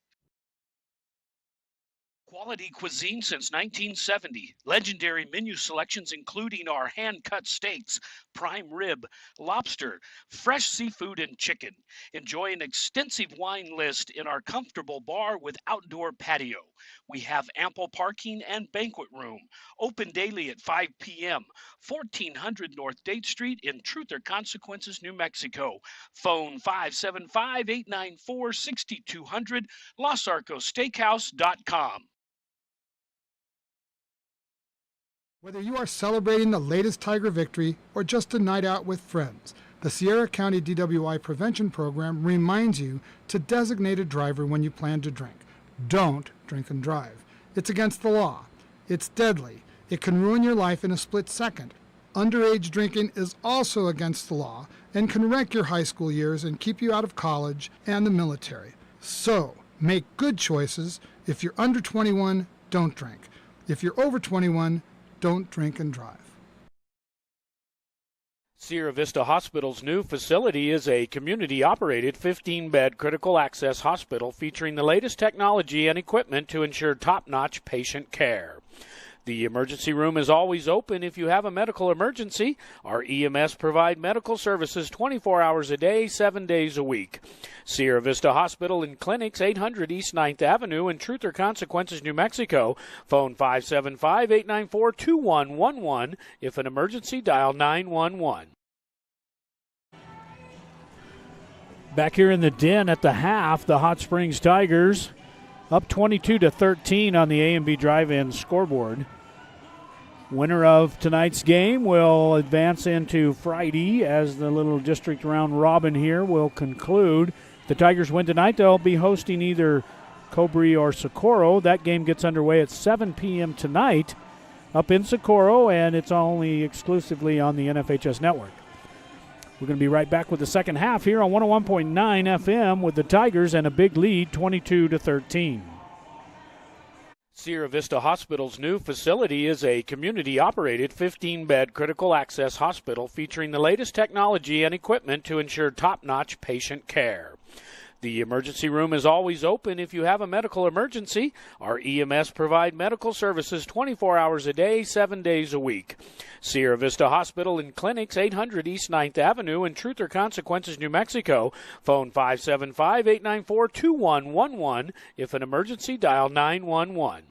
Quality cuisine since 1970. Legendary menu selections including our hand-cut steaks, prime rib, lobster, fresh seafood, and chicken. Enjoy an extensive wine list in our comfortable bar with outdoor patio. We have ample parking and banquet room. Open daily at 5 p.m. 1400 North Date Street in Truth or Consequences, New Mexico. Phone 575-894-6200, LosArcosSteakhouse.com. Whether you are celebrating the latest Tiger victory or just a night out with friends, the Sierra County DWI Prevention Program reminds you to designate a driver when you plan to drink. Don't drink and drive. It's against the law. It's deadly. It can ruin your life in a split second. Underage drinking is also against the law and can wreck your high school years and keep you out of college and the military. So, make good choices. If you're under 21, don't drink. If you're over 21, don't drink and drive. Sierra Vista Hospital's new facility is a community-operated 15-bed critical access hospital featuring the latest technology and equipment to ensure top-notch patient care. The emergency room is always open if you have a medical emergency. Our EMS provide medical services 24 hours a day, 7 days a week. Sierra Vista Hospital and Clinics, 800 East 9th Avenue in Truth or Consequences, New Mexico. Phone 575-894-2111. If an emergency, dial 911. Back here in the den at the half, the Hot Springs Tigers up 22-13 on the A&B Drive-In scoreboard. Winner of tonight's game will advance into Friday as the little district round robin here will conclude. If the Tigers win tonight, they'll be hosting either Cobree or Socorro. That game gets underway at 7 p.m. tonight up in Socorro, and it's only exclusively on the NFHS network. We're going to be right back with the second half here on 101.9 FM with the Tigers and a big lead, 22-13. Sierra Vista Hospital's new facility is a community-operated 15-bed critical access hospital featuring the latest technology and equipment to ensure top-notch patient care. The emergency room is always open if you have a medical emergency. Our EMS provide medical services 24 hours a day, 7 days a week. Sierra Vista Hospital and Clinics, 800 East 9th Avenue in Truth or Consequences, New Mexico. Phone 575-894-2111. If an emergency, dial 911.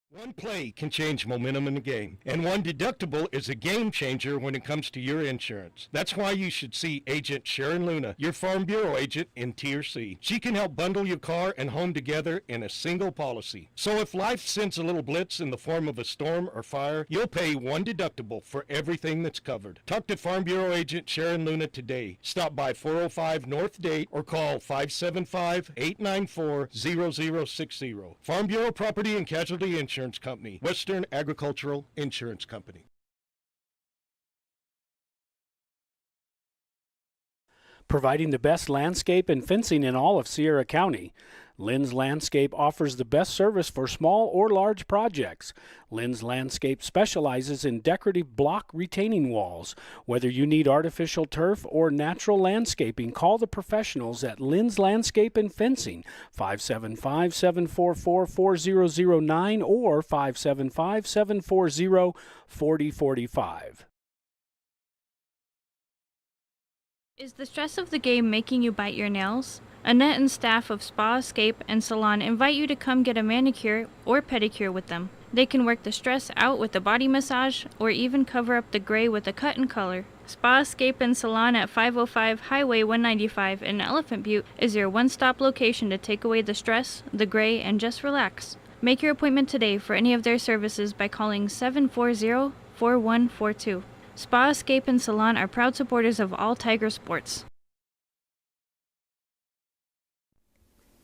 One play can change momentum in the game, and one deductible is a game changer when it comes to your insurance. That's why you should see Agent Sharon Luna, your Farm Bureau agent in Tier C. She can help bundle your car and home together in a single policy. So if life sends a little blitz in the form of a storm or fire, you'll pay one deductible for everything that's covered. Talk to Farm Bureau agent Sharon Luna today. Stop by 405 North Date or call 575-894-0060. Farm Bureau Property and Casualty Insurance Company, Western Agricultural Insurance Company. Providing the best landscape and fencing in all of Sierra County. Lynn's Landscape offers the best service for small or large projects. Lynn's Landscape specializes in decorative block retaining walls. Whether you need artificial turf or natural landscaping, call the professionals at Lynn's Landscape and Fencing, 575-744-4009 or 575-740-4045. Is the stress of the game making you bite your nails? Annette and staff of Spa, Escape, and Salon invite you to come get a manicure or pedicure with them. They can work the stress out with a body massage or even cover up the gray with a cut and color. Spa, Escape, and Salon at 505 Highway 195 in Elephant Butte is your one-stop location to take away the stress, the gray, and just relax. Make your appointment today for any of their services by calling 740-4142. Spa, Escape, and Salon are proud supporters of all Tiger sports.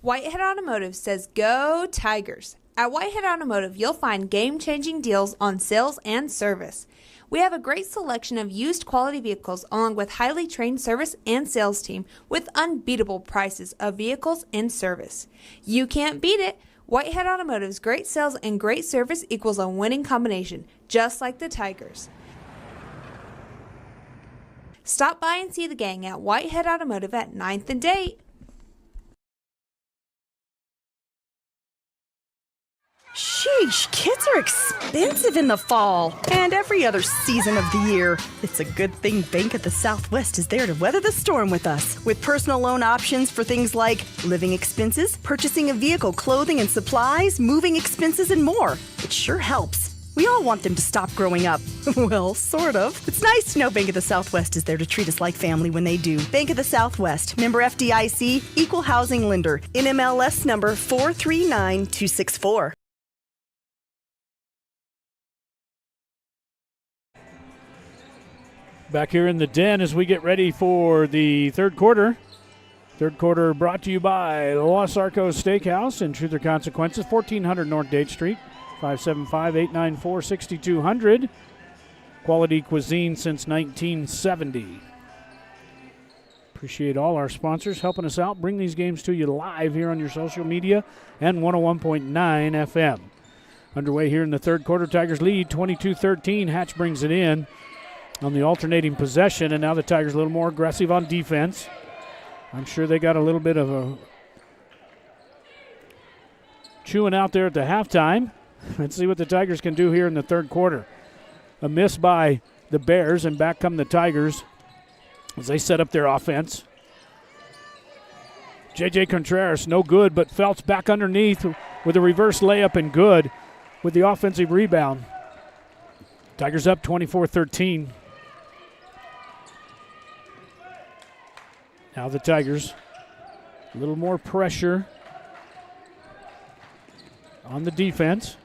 Whitehead Automotive says go Tigers. At Whitehead Automotive, you'll find game-changing deals on sales and service. We have a great selection of used quality vehicles along with highly trained service and sales team with unbeatable prices of vehicles and service. You can't beat it. Whitehead Automotive's great sales and great service equals a winning combination, just like the Tigers. Stop by and see the gang at Whitehead Automotive at 9th and Date. Sheesh, kits are expensive in the fall and every other season of the year. It's a good thing Bank of the Southwest is there to weather the storm with us. With personal loan options for things like living expenses, purchasing a vehicle, clothing and supplies, moving expenses, and more. It sure helps. We all want them to stop growing up. Well, sort of. It's nice to know Bank of the Southwest is there to treat us like family when they do. Bank of the Southwest, member FDIC, equal housing lender, NMLS number 439264. Back here in the den as we get ready for the third quarter. Third quarter brought to you by Los Arcos Steakhouse and Truth or Consequences, 1400 North Date Street, 575-894-6200. Quality cuisine since 1970. Appreciate all our sponsors helping us out. Bring these games to you live here on your social media and 101.9 FM. Underway here in the third quarter. Tigers lead 22-13. Hatch brings it in on the alternating possession, and now the Tigers a little more aggressive on defense. I'm sure they got a little bit of a chewing out there at the halftime. Let's see what the Tigers can do here in the third quarter. A miss by the Bears, and back come the Tigers as they set up their offense. J.J. Contreras, no good, but Phelps back underneath with a reverse layup and good with the offensive rebound. Tigers up 24-13. Now the Tigers, a little more pressure on the defense.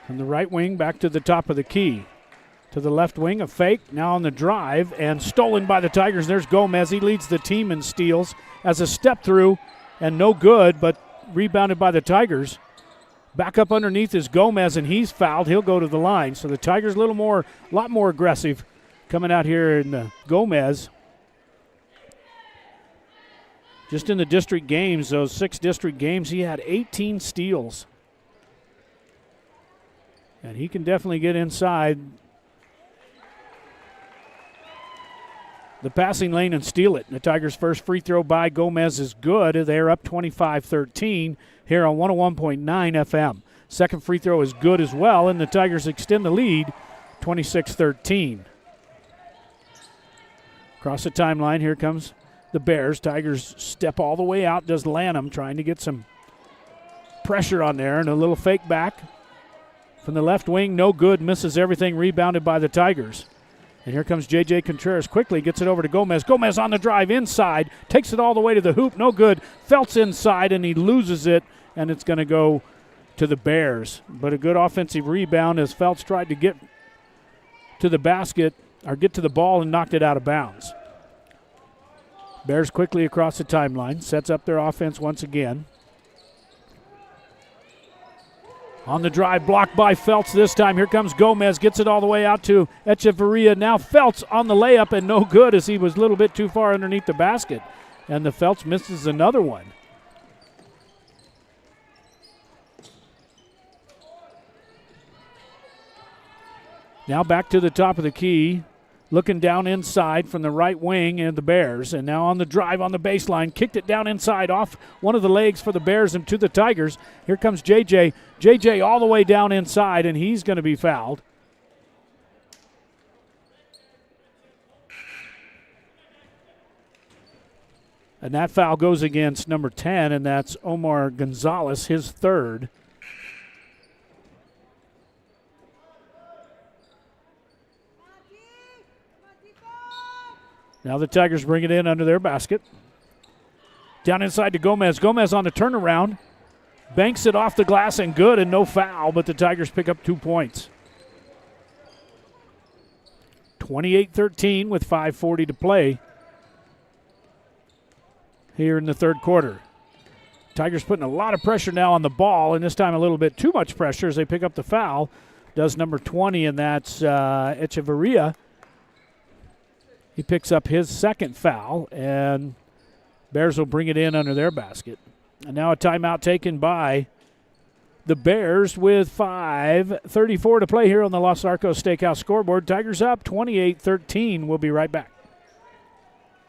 From the right wing back to the top of the key. To the left wing, a fake, now on the drive, and stolen by the Tigers. There's Gomez. He leads the team in steals as a step through, and no good, but rebounded by the Tigers. Back up underneath is Gomez, and he's fouled. He'll go to the line. So the Tigers a lot more aggressive coming out here in Gomez. Just in the district games, those 6 district games, he had 18 steals. And he can definitely get inside the passing lane and steal it. The Tigers' first free throw by Gomez is good. They're up 25-13 here on 101.9 FM. Second free throw is good as well, and the Tigers extend the lead 26-13. Across the timeline, here comes the Bears. Tigers step all the way out, does Lanham, trying to get some pressure on there, and a little fake back from the left wing, no good, misses everything, rebounded by the Tigers. And here comes J.J. Contreras, quickly gets it over to Gomez. Gomez on the drive inside, takes it all the way to the hoop, no good. Feltz inside, and he loses it, and it's going to go to the Bears. But a good offensive rebound as Feltz tried to get to the basket, or get to the ball and knocked it out of bounds. Bears quickly across the timeline, sets up their offense once again. On the drive, blocked by Feltz this time. Here comes Gomez, gets it all the way out to Echeverria. Now Feltz on the layup, and no good as he was a little bit too far underneath the basket. And the Feltz misses another one. Now back to the top of the key. Looking down inside from the right wing and the Bears. And now on the drive on the baseline. Kicked it down inside off one of the legs for the Bears and to the Tigers. Here comes J.J. J.J. all the way down inside, and he's going to be fouled. And that foul goes against number 10, and that's Omar Gonzalez, his third. Now the Tigers bring it in under their basket. Down inside to Gomez. Gomez on the turnaround. Banks it off the glass and good, and no foul, but the Tigers pick up 2 points. 28-13 with 5:40 to play. here in the third quarter. Tigers putting a lot of pressure now on the ball, and this time a little bit too much pressure as they pick up the foul. Does number 20, and that's Echeverria. He picks up his second foul, and Bears will bring it in under their basket. And now a timeout taken by the Bears with 5:34 to play here on the Los Arcos Steakhouse scoreboard. Tigers up 28-13. We'll be right back.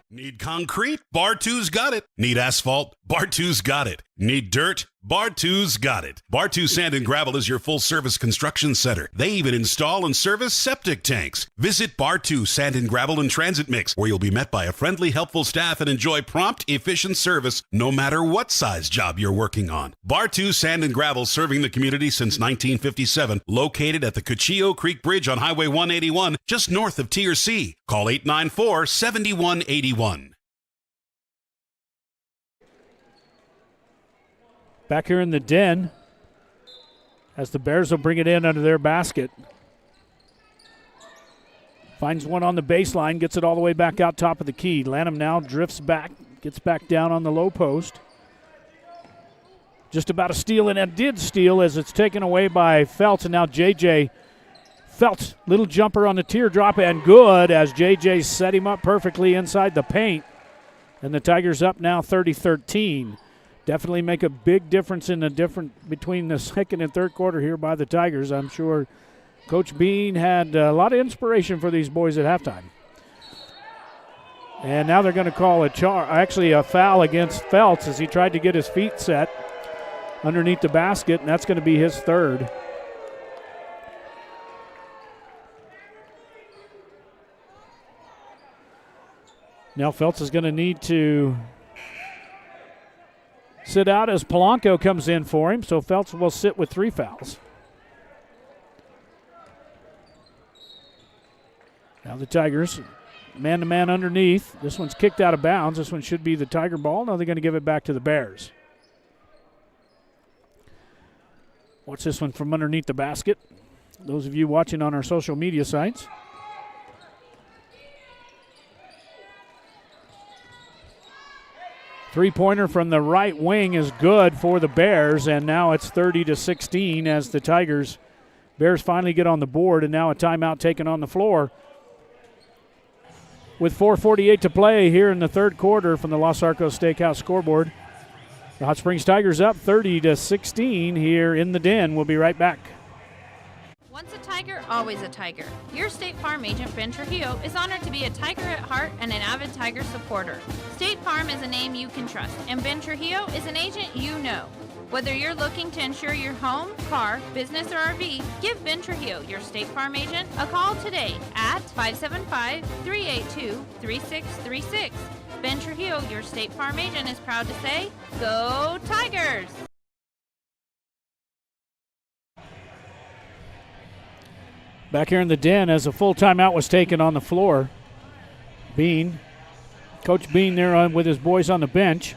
Need concrete? Bar 2's got it. Need asphalt? Bar 2's got it. Need dirt? Bar 2's got it. Bar 2 Sand and Gravel is your full-service construction center. They even install and service septic tanks. Visit Bar 2 Sand and Gravel and Transit Mix, where you'll be met by a friendly, helpful staff and enjoy prompt, efficient service no matter what size job you're working on. Bar 2 Sand and Gravel, serving the community since 1957, located at the Cuchillo Creek Bridge on Highway 181, just north of Tier C. Call 894-7181. Back here in the den as the Bears will bring it in under their basket. Finds one on the baseline, gets it all the way back out top of the key. Lanham now drifts back, gets back down on the low post. Just about a steal, and it did steal as it's taken away by Feltz, and now J.J. Feltz, little jumper on the teardrop, and good as J.J. set him up perfectly inside the paint. And the Tigers up now 30-13. Definitely make a big difference between the second and third quarter here by the Tigers. I'm sure Coach Bean had a lot of inspiration for these boys at halftime. And now they're going to call a foul against Feltz as he tried to get his feet set underneath the basket, and that's going to be his third. Now Feltz is going to need to sit out as Polanco comes in for him, so Feltz will sit with 3 fouls. Now the Tigers, man-to-man underneath. This one's kicked out of bounds. This one should be the Tiger ball. Now they're going to give it back to the Bears. Watch this one from underneath the basket. Those of you watching on our social media sites. Three-pointer from the right wing is good for the Bears, and now it's 30-16 as the Bears finally get on the board, and now a timeout taken on the floor. With 4:48 to play here in the third quarter from the Los Arcos Steakhouse scoreboard. The Hot Springs Tigers up 30-16 here in the den. We'll be right back. Once a Tiger, always a Tiger. Your State Farm agent, Ben Trujillo, is honored to be a Tiger at heart and an avid Tiger supporter. State Farm is a name you can trust, and Ben Trujillo is an agent you know. Whether you're looking to insure your home, car, business, or RV, give Ben Trujillo, your State Farm agent, a call today at 575-382-3636. Ben Trujillo, your State Farm agent, is proud to say, Go Tigers! Back here in the den as a full timeout was taken on the floor. Coach Bean there with his boys on the bench.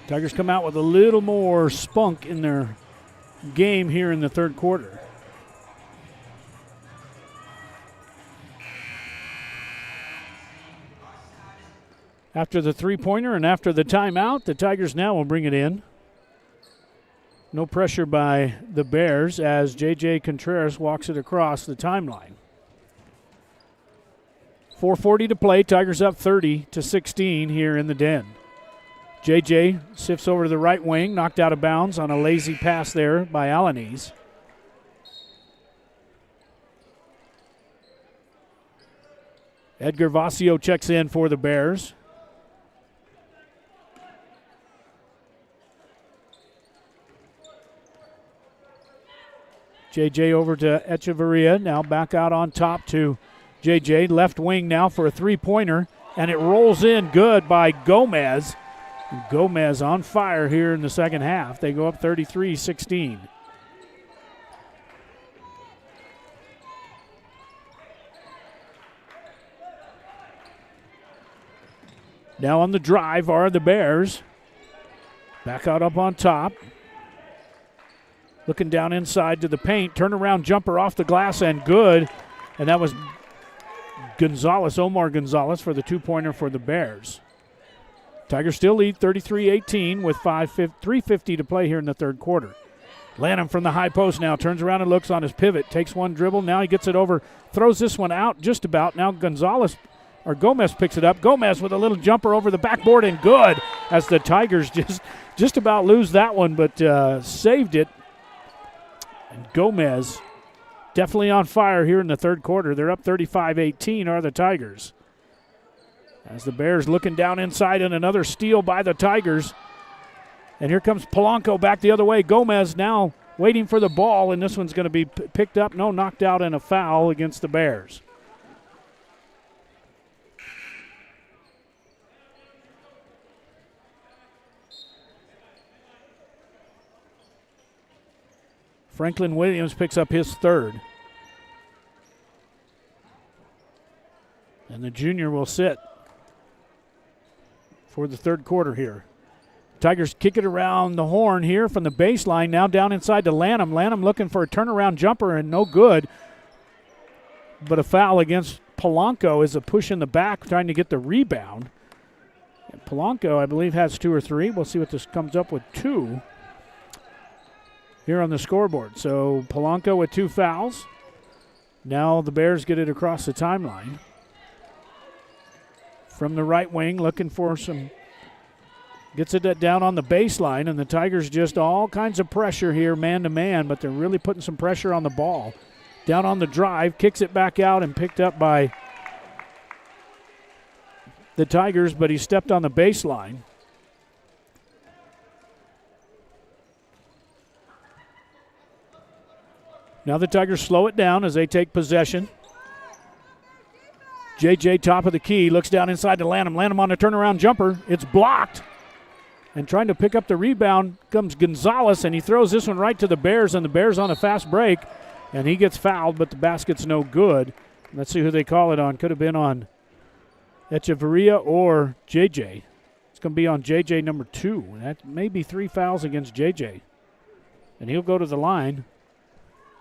Tigers come out with a little more spunk in their game here in the third quarter. After the three-pointer and after the timeout, the Tigers now will bring it in. No pressure by the Bears as J.J. Contreras walks it across the timeline. 4:40 to play. Tigers up 30-16 here in the den. J.J. sifts over to the right wing, knocked out of bounds on a lazy pass there by Alanis. Edgar Vasio checks in for the Bears. J.J. over to Echeverria, now back out on top to J.J. Left wing now for a three-pointer, and it rolls in good by Gomez. Gomez on fire here in the second half. They go up 33-16. Now on the drive are the Bears. Back out up on top. Looking down inside to the paint. Turnaround jumper off the glass and good. And that was Omar Gonzalez, for the two-pointer for the Bears. Tigers still lead 33-18 with 3:50 to play here in the third quarter. Lanham from the high post now turns around and looks on his pivot, takes one dribble. Now he gets it over, throws this one out just about. Now Gomez picks it up. Gomez with a little jumper over the backboard and good, as the Tigers just about lose that one, but saved it. And Gomez definitely on fire here in the third quarter. They're up 35-18 are the Tigers. As the Bears looking down inside, and another steal by the Tigers. And here comes Polanco back the other way. Gomez now waiting for the ball, and this one's going to be picked up. No, knocked out, and a foul against the Bears. Franklin Williams picks up his third. And the junior will sit for the third quarter here. Tigers kick it around the horn here from the baseline, now down inside to Lanham. Lanham looking for a turnaround jumper and no good. But a foul against Polanco is a push in the back trying to get the rebound. And Polanco, I believe, has 2 or 3. We'll see what this comes up with, 2 here on the scoreboard. So Polanco with 2 fouls. Now the Bears get it across the timeline. From the right wing, looking for some, gets it down on the baseline, and the Tigers just all kinds of pressure here, man to man, but they're really putting some pressure on the ball. Down on the drive, kicks it back out and picked up by the Tigers, but he stepped on the baseline. Now the Tigers slow it down as they take possession. JJ top of the key, looks down inside to Lanham. Lanham on a turnaround jumper. It's blocked. And trying to pick up the rebound comes Gonzalez, and he throws this one right to the Bears, and the Bears on a fast break. And he gets fouled, but the basket's no good. Let's see who they call it on. Could have been on Echeverria or JJ. It's going to be on JJ number 2. That may be 3 fouls against JJ. And he'll go to the line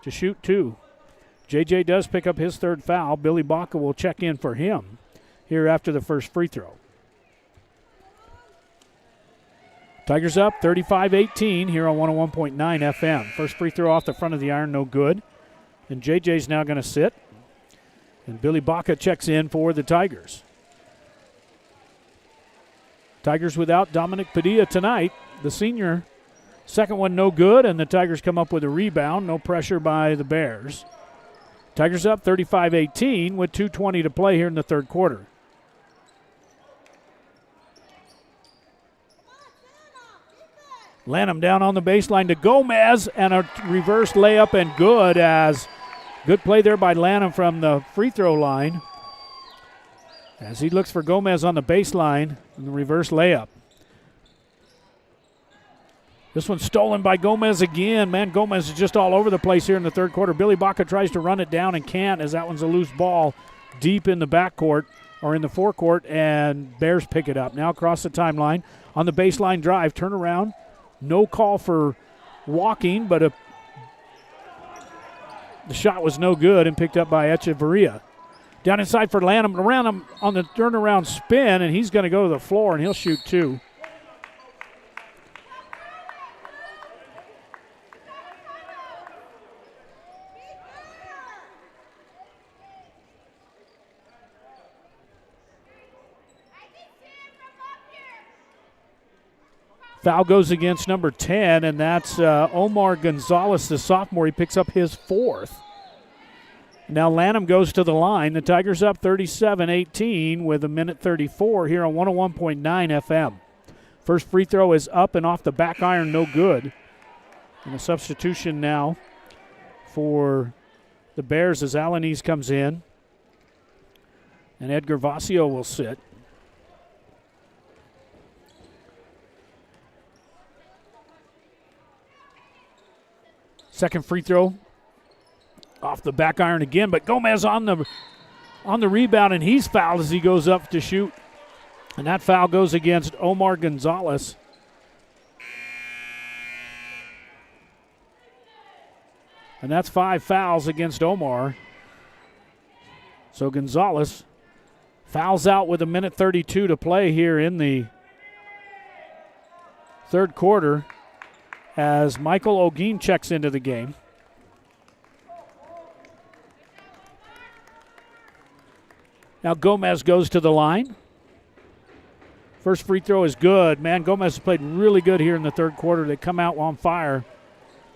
to shoot 2. JJ does pick up his third foul. Billy Baca will check in for him here after the first free throw. Tigers up 35-18 here on 101.9 FM. First free throw off the front of the iron, no good. And JJ's now going to sit. And Billy Baca checks in for the Tigers. Tigers without Dominic Padilla tonight. The senior, second one no good, and the Tigers come up with a rebound. No pressure by the Bears. Tigers up 35-18 with 2:20 to play here in the third quarter. Lanham down on the baseline to Gomez, and a reverse layup and good, as good play there by Lanham from the free throw line. As he looks for Gomez on the baseline and the reverse layup. This one's stolen by Gomez again. Man, Gomez is just all over the place here in the third quarter. Billy Baca tries to run it down and can't, as that one's a loose ball deep in the backcourt or in the forecourt, and Bears pick it up. Now across the timeline on the baseline drive, turn around. No call for walking, but the shot was no good and picked up by Echeverria. Down inside for Lanham, around him on the turnaround spin, and he's going to go to the floor, and he'll shoot 2. Foul goes against number 10, and that's Omar Gonzalez, the sophomore. He picks up his 4th. Now Lanham goes to the line. The Tigers up 37-18 with 1:34 here on 101.9 FM. First free throw is up and off the back iron, no good. And a substitution now for the Bears as Alanis comes in. And Edgar Vasio will sit. Second free throw off the back iron again, but Gomez on the rebound, and he's fouled as he goes up to shoot. And that foul goes against Omar Gonzalez. And that's 5 fouls against Omar. So Gonzalez fouls out with 1:32 to play here in the third quarter as Michael Ogeen checks into the game. Now Gomez goes to the line. First free throw is good. Man, Gomez has played really good here in the third quarter. They come out on fire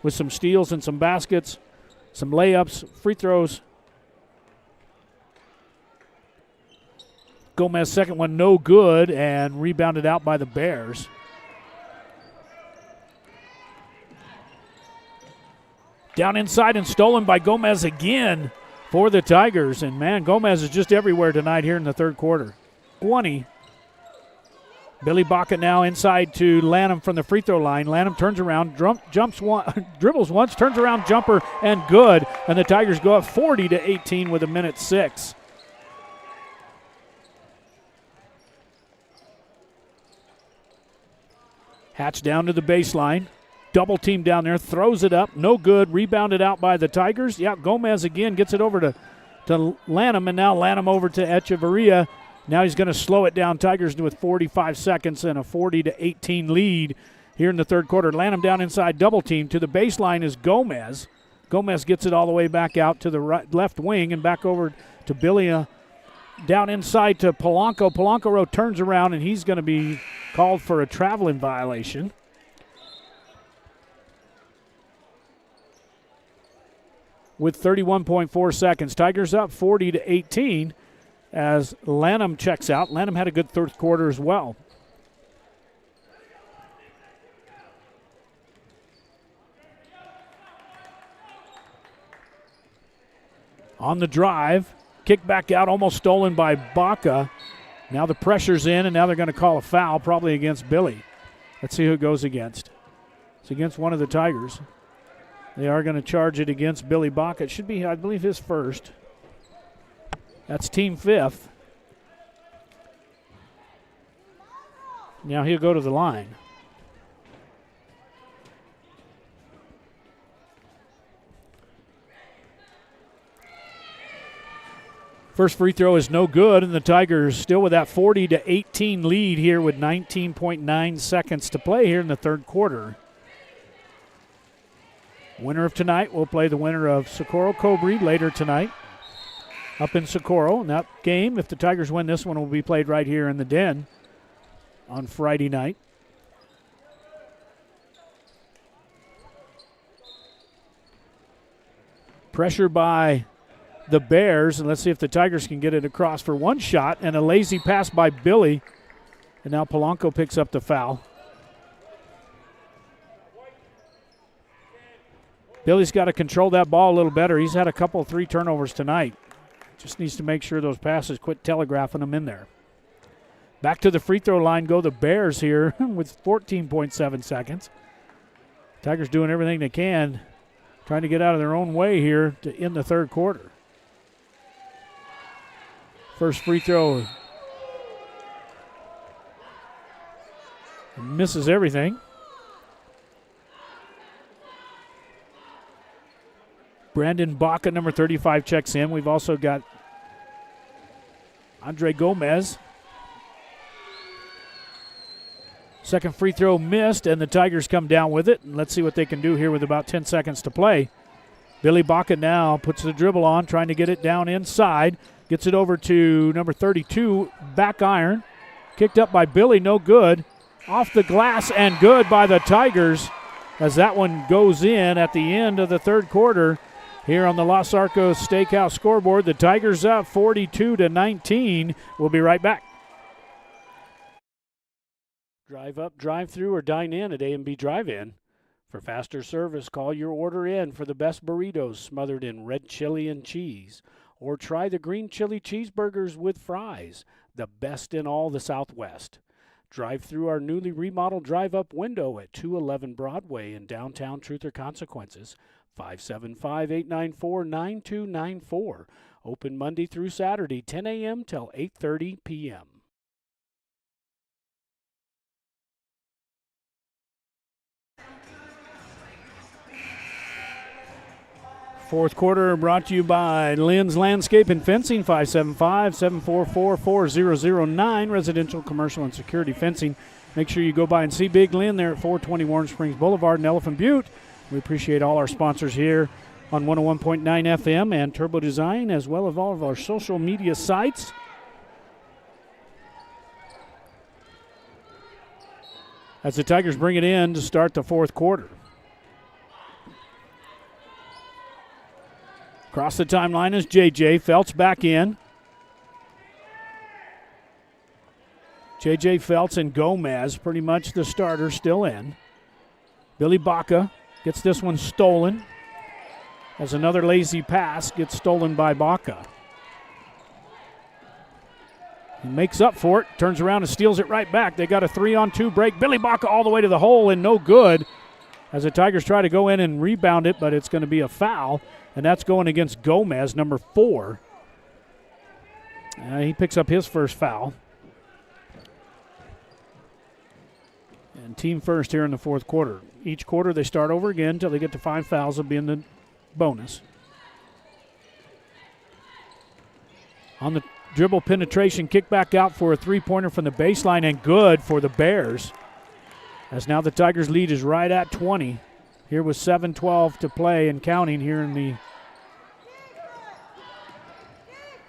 with some steals and some baskets, some layups, free throws. Gomez second one no good and rebounded out by the Bears. Down inside and stolen by Gomez again for the Tigers. And, man, Gomez is just everywhere tonight here in the third quarter. 20. Billy Baca now inside to Lanham from the free throw line. Lanham turns around, dribbles once, turns around, jumper, and good. And the Tigers go up 40-18 with 1:06. Hatch down to the baseline. Double team down there, throws it up, no good, rebounded out by the Tigers. Yeah, Gomez again gets it over to Lanham, and now Lanham over to Echeverria. Now he's going to slow it down. Tigers with 45 seconds and a 40-18 lead here in the third quarter. Lanham down inside, double team. To the baseline is Gomez. Gomez gets it all the way back out to the left wing and back over to Billy. Down inside to Polanco. Polanco turns around, and he's going to be called for a traveling violation. With 31.4 seconds. Tigers up 40-18 as Lanham checks out. Lanham had a good third quarter as well. On the drive, kick back out, almost stolen by Baca. Now the pressure's in, and now they're going to call a foul, probably against Billy. Let's see who it goes against. It's against one of the Tigers. They are going to charge it against Billy Baca. It should be, I believe, his first. That's team fifth. Now he'll go to the line. First free throw is no good, and the Tigers still with that 40-18 lead here with 19.9 seconds to play here in the third quarter. Winner of tonight will play the winner of Socorro-Cobrey later tonight up in Socorro. And that game, if the Tigers win this one, will be played right here in the Den on Friday night. Pressure by the Bears, and let's see if the Tigers can get it across for one shot, and a lazy pass by Billy. And now Polanco picks up the foul. Billy's got to control that ball a little better. He's had a couple of 3 turnovers tonight. Just needs to make sure those passes quit telegraphing them in there. Back to the free throw line go the Bears here with 14.7 seconds. Tigers doing everything they can, trying to get out of their own way here to end the third quarter. First free throw misses everything. Brandon Baca, number 35, checks in. We've also got Andre Gomez. Second free throw missed, and the Tigers come down with it. And let's see what they can do here with about 10 seconds to play. Billy Baca now puts the dribble on, trying to get it down inside. Gets it over to number 32, back iron. Kicked up by Billy, no good. Off the glass and good by the Tigers as that one goes in at the end of the third quarter. Here on the Los Arcos Steakhouse scoreboard, the Tigers up 42-19. We'll be right back. Drive up, drive through, or dine in at A&B Drive-In. For faster service, call your order in for the best burritos smothered in red chili and cheese. Or try the green chili cheeseburgers with fries, the best in all the Southwest. Drive through our newly remodeled drive-up window at 211 Broadway in downtown Truth or Consequences. 575-894-9294. Open Monday through Saturday, 10 a.m. till 8:30 p.m. Fourth quarter brought to you by Lynn's Landscape and Fencing, 575-744-4009, residential, commercial, and security fencing. Make sure you go by and see Big Lynn there at 420 Orange Springs Boulevard in Elephant Butte. We appreciate all our sponsors here on 101.9 FM and Turbo Design, as well as all of our social media sites. As the Tigers bring it in to start the fourth quarter. Across the timeline is J.J. Feltz back in. J.J. Feltz and Gomez, pretty much the starters, still in. Billy Baca gets this one stolen. As another lazy pass gets stolen by Baca. He makes up for it, turns around and steals it right back. They got a 3-on-2 break. Billy Baca all the way to the hole and no good. As the Tigers try to go in and rebound it, but it's going to be a foul. And that's going against Gomez, number 4. He picks up his first foul. And team first here in the fourth quarter. Each quarter they start over again until they get to 5 fouls. Will be in the bonus. On the dribble penetration, kick back out for a three-pointer from the baseline, and good for the Bears. As now the Tigers' lead is right at 20. Here with 7:12 to play and counting here in the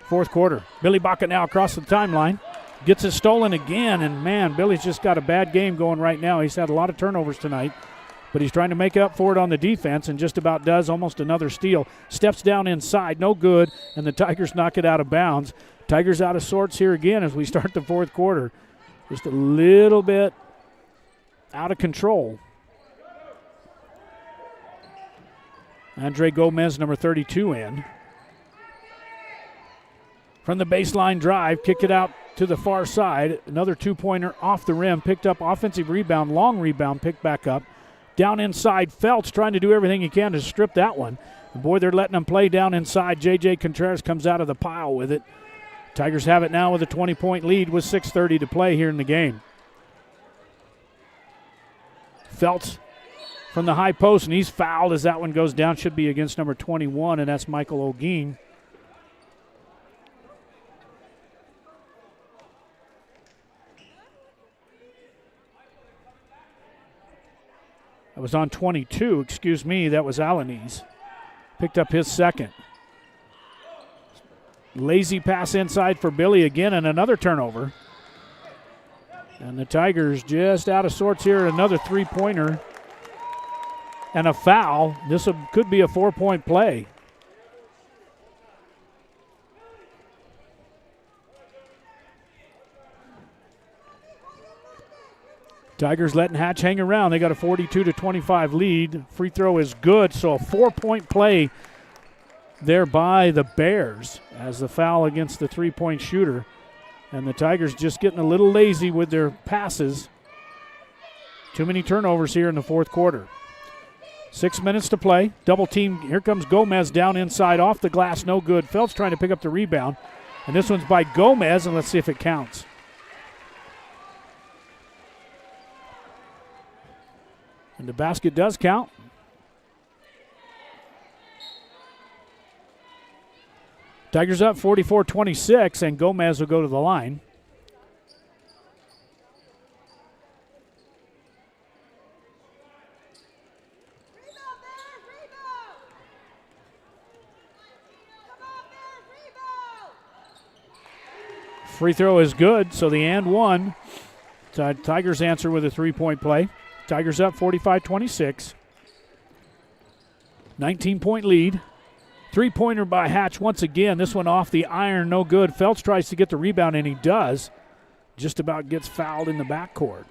fourth quarter. Billy Baca now across the timeline. Gets it stolen again, and man, Billy's just got a bad game going right now. He's had a lot of turnovers tonight, but he's trying to make up for it on the defense and just about does. Almost another steal. Steps down inside, no good, and the Tigers knock it out of bounds. Tigers out of sorts here again as we start the fourth quarter. Just a little bit out of control. Andre Gomez, number 32, in. From the baseline drive, kick it out to the far side. Another two-pointer off the rim, picked up offensive rebound, long rebound, picked back up. Down inside, Feltz trying to do everything he can to strip that one. And boy, they're letting him play down inside. J.J. Contreras comes out of the pile with it. Tigers have it now with a 20-point lead with 6:30 to play here in the game. Feltz from the high post, and he's fouled as that one goes down. Should be against number 21, and that's Michael O'Gean. That was on 22, excuse me. That was Alanis. Picked up his second. Lazy pass inside for Billy again, and another turnover. And the Tigers just out of sorts here. Another three-pointer and a foul. This could be a 4-point play. Tigers letting Hatch hang around. They got a 42-25 lead. Free throw is good, so a 4-point play there by the Bears as the foul against the three-point shooter. And the Tigers just getting a little lazy with their passes. Too many turnovers here in the fourth quarter. 6 minutes to play. Double team. Here comes Gomez down inside off the glass. No good. Feltz trying to pick up the rebound. And this one's by Gomez, and let's see if it counts. And the basket does count. Tigers up 44-26, and Gomez will go to the line. Free throw is good, so the and one. Tigers answer with a three-point play. Tigers up 45-26. 19-point lead. Three-pointer by Hatch once again. This one off the iron, no good. Feltz tries to get the rebound, and he does. Just about gets fouled in the backcourt.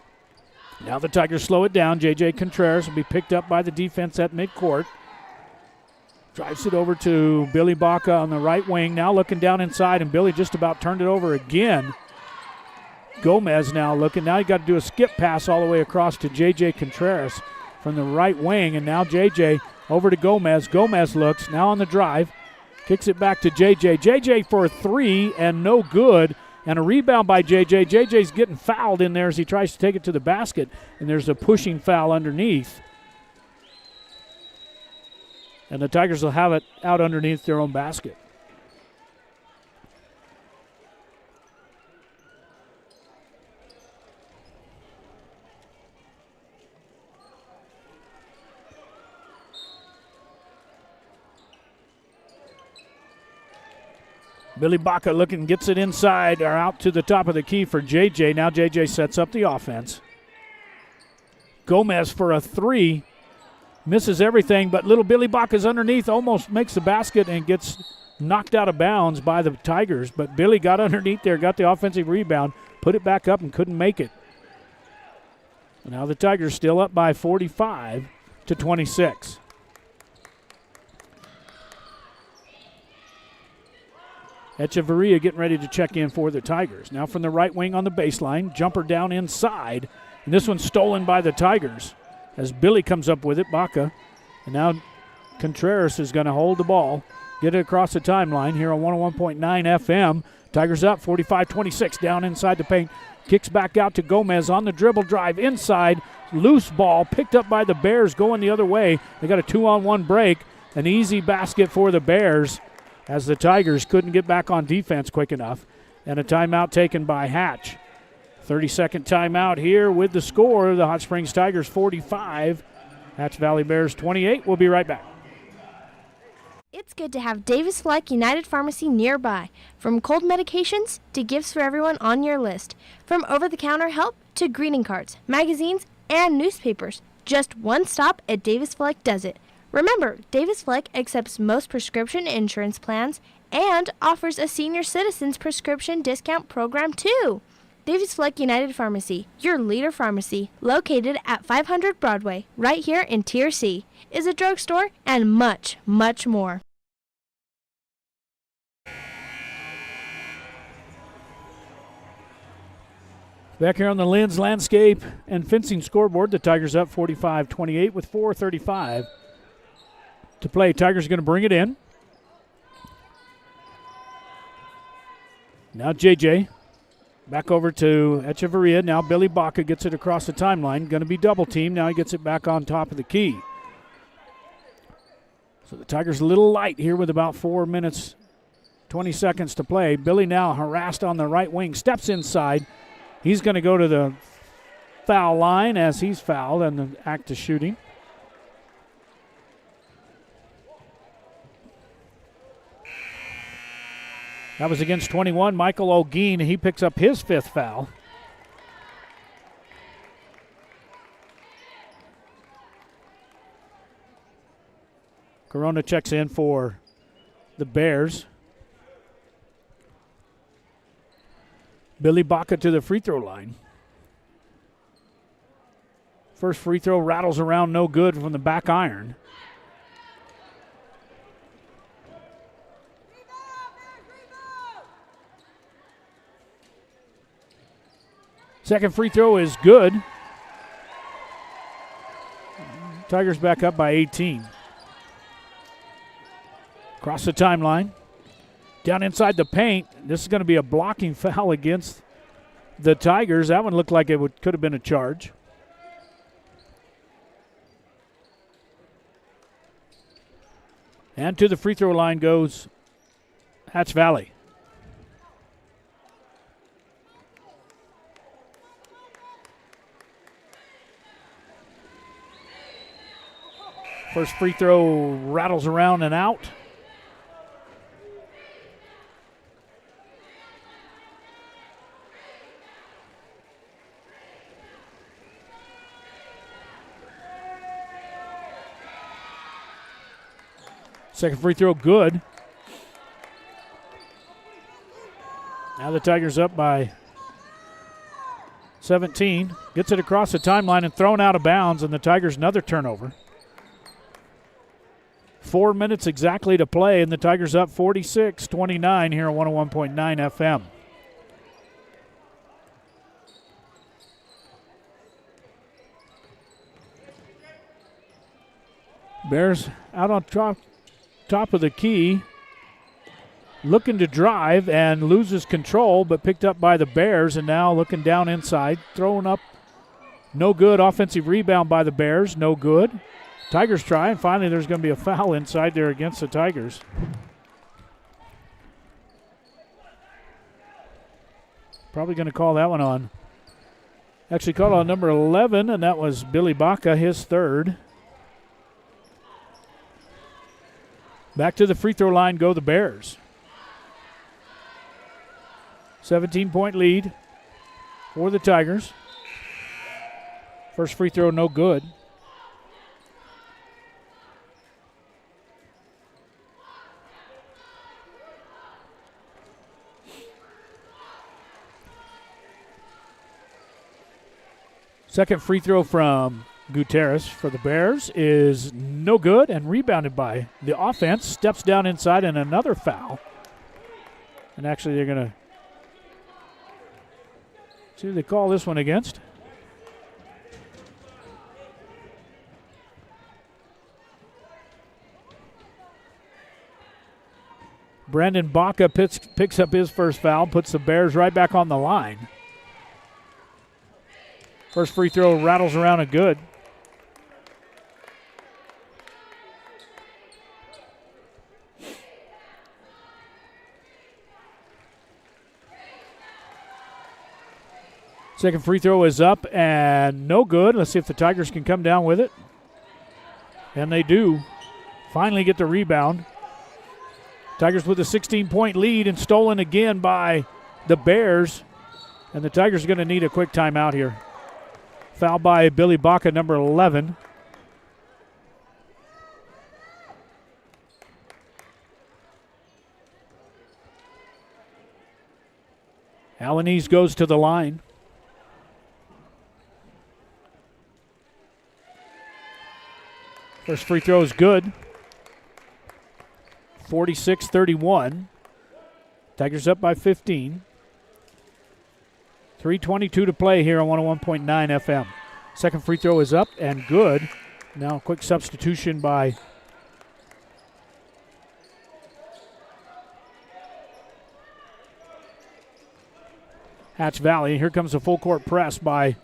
Now the Tigers slow it down. J.J. Contreras will be picked up by the defense at midcourt. Drives it over to Billy Baca on the right wing. Now looking down inside, and Billy just about turned it over again. Gomez now looking. Now you got to do a skip pass all the way across to J.J. Contreras from the right wing, and now J.J. over to Gomez. Gomez looks, now on the drive. Kicks it back to J.J. J.J. for a three, and no good. And a rebound by J.J. J.J.'s getting fouled in there as he tries to take it to the basket, and there's a pushing foul underneath. And the Tigers will have it out underneath their own basket. Billy Baca looking, gets it inside or out to the top of the key for JJ. Now JJ sets up the offense. Gomez for a three. Misses everything, but little Billy Baca's underneath, almost makes the basket and gets knocked out of bounds by the Tigers. But Billy got underneath there, got the offensive rebound, put it back up and couldn't make it. Now the Tigers still up by 45-26. Echeverria getting ready to check in for the Tigers. Now from the right wing on the baseline, jumper down inside. And this one's stolen by the Tigers as Billy comes up with it, Baca. And now Contreras is going to hold the ball, get it across the timeline here on 101.9 FM. Tigers up 45-26 down inside the paint. Kicks back out to Gomez on the dribble drive inside. Loose ball picked up by the Bears going the other way. They got a 2-on-1 break. An easy basket for the Bears as the Tigers couldn't get back on defense quick enough. And a timeout taken by Hatch. 30-second timeout here with the score. The Hot Springs Tigers 45, Hatch Valley Bears 28. We'll be right back. It's good to have Davis Fleck United Pharmacy nearby. From cold medications to gifts for everyone on your list. From over-the-counter help to greeting cards, magazines, and newspapers. Just one stop at Davis Fleck does it. Remember, Davis Fleck accepts most prescription insurance plans and offers a senior citizens prescription discount program too. Davis Fleck United Pharmacy, your leader pharmacy, located at 500 Broadway, right here in Tier C, is a drugstore and much, much more. Back here on the Lynn's Landscape and Fencing scoreboard, the Tigers up 45-28 with 4:35 to play. Tigers going to bring it in. Now JJ. Back over to Echeverria. Now Billy Baca gets it across the timeline. Going to be double teamed. Now he gets it back on top of the key. So the Tigers a little light here with about 4 minutes, 20 seconds to play. Billy now harassed on the right wing. Steps inside. He's going to go to the foul line as he's fouled and the act of shooting. That was against 21. Michael O'Gean, he picks up his fifth foul. Corona checks in for the Bears. Billy Baca to the free throw line. First free throw rattles around, no good from the back iron. Second free throw is good. Tigers back up by 18. Across the timeline. Down inside the paint. This is going to be a blocking foul against the Tigers. That one looked like it could have been a charge. And to the free throw line goes Hatch Valley. First free throw rattles around and out. Second free throw good. Now the Tigers up by 17. Gets it across the timeline and thrown out of bounds, and the Tigers another turnover. 4 minutes exactly to play, and the Tigers up 46-29 here on 101.9 FM. Bears out on top of the key, looking to drive and loses control, but picked up by the Bears, and now looking down inside, throwing up, no good. Offensive rebound by the Bears, no good. Tigers try, and finally there's going to be a foul inside there against the Tigers. Probably going to call that one on. Actually called on number 11, and that was Billy Baca, his third. Back to the free throw line go the Bears. 17-point lead for the Tigers. First free throw, no good. Second free throw from Gutierrez for the Bears is no good and rebounded by the offense. Steps down inside and another foul. And actually they're going to see who they call this one against. Brandon Baca picks up his first foul, puts the Bears right back on the line. First free throw rattles around and good. Second free throw is up and no good. Let's see if the Tigers can come down with it. And they do. Finally get the rebound. Tigers with a 16-point lead and stolen again by the Bears. And the Tigers are going to need a quick timeout here. Foul by Billy Baca, number 11. Alanis goes to the line. First free throw is good. 46-31. Tigers up by 15. 3:22 to play here on 101.9 FM. Second free throw is up and good. Now a quick substitution by Hatch Valley. Here comes a full court press by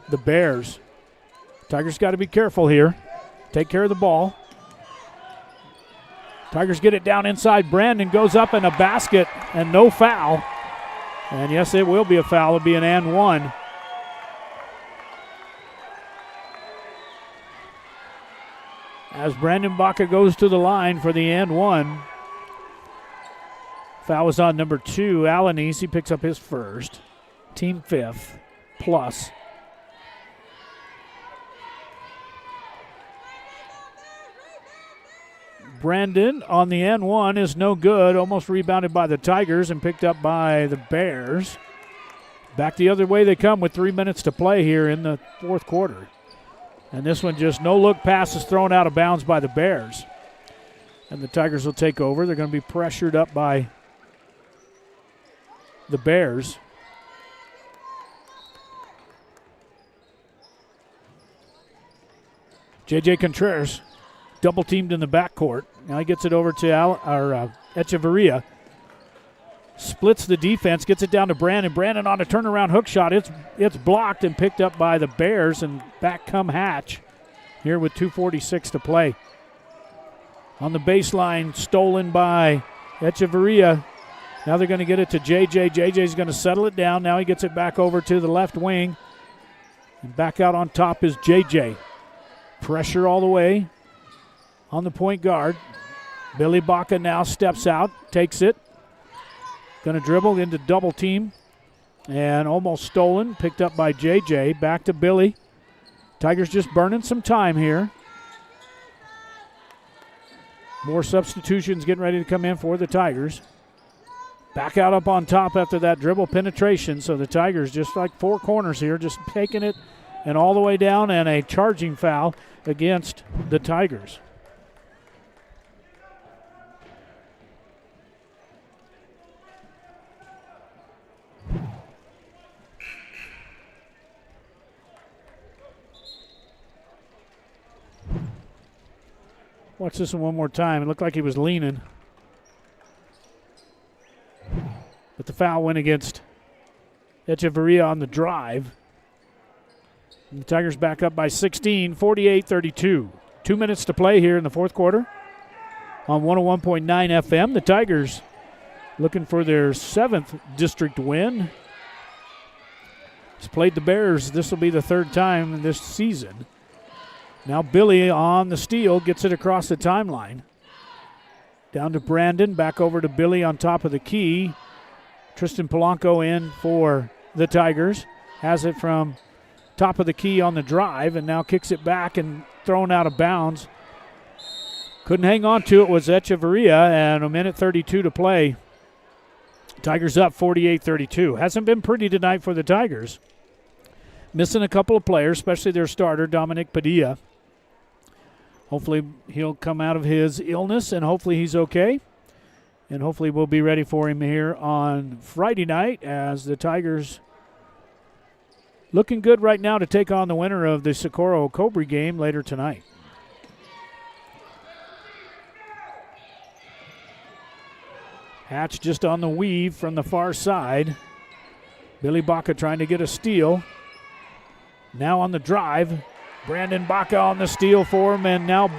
the Bears. Tigers got to be careful here. Take care of the ball. Tigers get it down inside. Brandon goes up in a basket and no foul. And yes, it will be a foul. It'll be an and one. As Brandon Baca goes to the line for the and one. Foul was on number 2, Alanis. He picks up his first. Team fifth, plus. Brandon on the N1 is no good. Almost rebounded by the Tigers and picked up by the Bears. Back the other way they come with 3 minutes to play here in the fourth quarter. And this one just no-look pass is thrown out of bounds by the Bears. And the Tigers will take over. They're going to be pressured up by the Bears. J.J. Contreras double-teamed in the backcourt. Now he gets it over to Echeverria. Splits the defense, gets it down to Brandon. Brandon on a turnaround hook shot. It's blocked and picked up by the Bears, and back come Hatch here with 2:46 to play. On the baseline, stolen by Echeverria. Now they're going to get it to J.J. J.J.'s going to settle it down. Now he gets it back over to the left wing. And back out on top is J.J. Pressure all the way on the point guard. Billy Baca now steps out, takes it. Going to dribble into double team. And almost stolen, picked up by J.J. Back to Billy. Tigers just burning some time here. More substitutions getting ready to come in for the Tigers. Back out up on top after that dribble penetration. So the Tigers just like four corners here, just taking it and all the way down, and a charging foul against the Tigers. Watch this one more time. It looked like he was leaning. But the foul went against Echeverria on the drive. And the Tigers back up by 16, 48-32. 2 minutes to play here in the fourth quarter on 101.9 FM. The Tigers looking for their 7th district win. He's played the Bears. This will be the 3rd time this season. Now Billy on the steal, gets it across the timeline. Down to Brandon, back over to Billy on top of the key. Tristan Polanco in for the Tigers. Has it from top of the key on the drive and now kicks it back and thrown out of bounds. Couldn't hang on to it was Echeverria, and a minute 32 to play. Tigers up 48-32. Hasn't been pretty tonight for the Tigers. Missing a couple of players, especially their starter, Dominic Padilla. Hopefully he'll come out of his illness, and hopefully he's okay. And hopefully we'll be ready for him here on Friday night as the Tigers looking good right now to take on the winner of the Socorro-Cobre game later tonight. Hatch just on the weave from the far side. Billy Baca trying to get a steal. Now on the drive. Brandon Baca on the steal for him, and now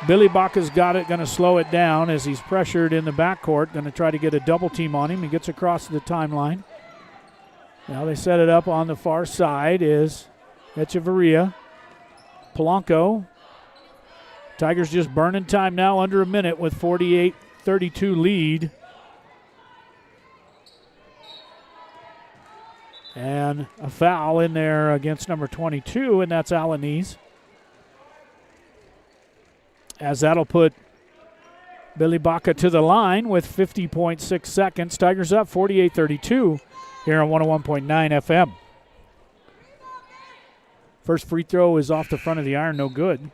Billy Baca's got it, going to slow it down as he's pressured in the backcourt, going to try to get a double team on him. He gets across the timeline. Now they set it up on the far side is Echeverria. Polanco. Tigers just burning time now, under a minute with 48-32 lead. And a foul in there against number 22, and that's Alanis. As that'll put Billy Baca to the line with 50.6 seconds. Tigers up 48-32 here on 101.9 FM. First free throw is off the front of the iron, no good.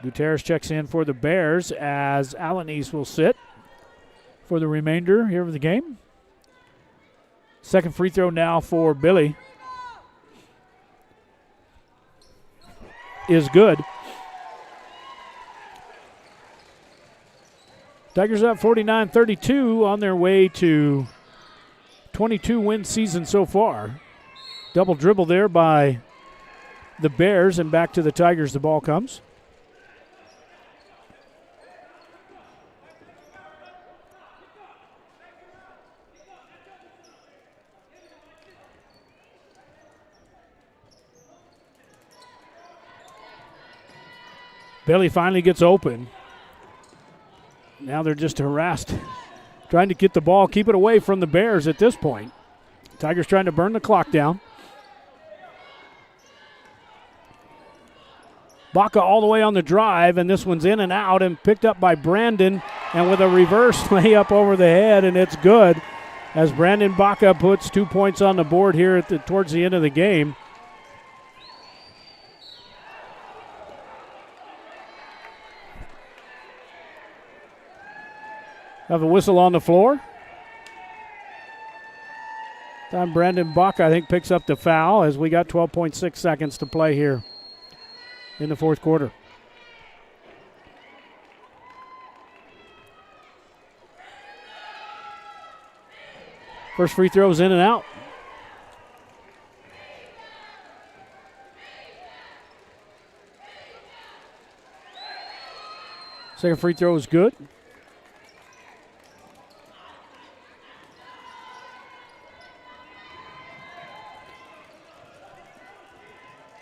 Gutierrez checks in for the Bears as Alanis will sit for the remainder here of the game. Second free throw now for Billy is good. Tigers up 49-32 on their way to 22-win season so far. Double dribble there by the Bears, and back to the Tigers the ball comes. Billy finally gets open. Now they're just harassed, trying to get the ball, keep it away from the Bears at this point. Tigers trying to burn the clock down. Baca all the way on the drive, and this one's in and out and picked up by Brandon, and with a reverse layup over the head, and it's good as Brandon Baca puts 2 points on the board here towards the end of the game. Have a whistle on the floor. Time Brandon Baca, I think, picks up the foul as we got 12.6 seconds to play here in the fourth quarter. First free throws in and out. Second free throw is good.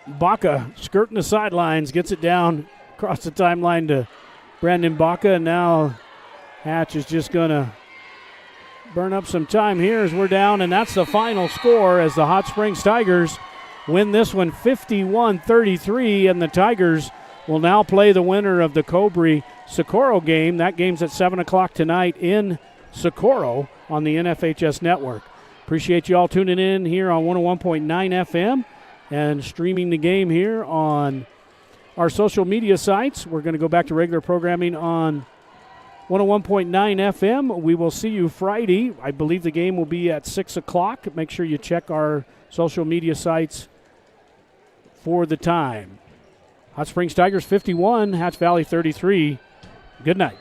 Baca skirting the sidelines, gets it down across the timeline to Brandon Baca, and now Hatch is just going to burn up some time here as we're down, and that's the final score as the Hot Springs Tigers win this one 51-33, and the Tigers will now play the winner of the Cobre-Socorro game. That game's at 7 o'clock tonight in Socorro on the NFHS network. Appreciate you all tuning in here on 101.9 FM. And streaming the game here on our social media sites. We're going to go back to regular programming on 101.9 FM. We will see you Friday. I believe the game will be at 6 o'clock. Make sure you check our social media sites for the time. Hot Springs Tigers 51, Hatch Valley 33. Good night.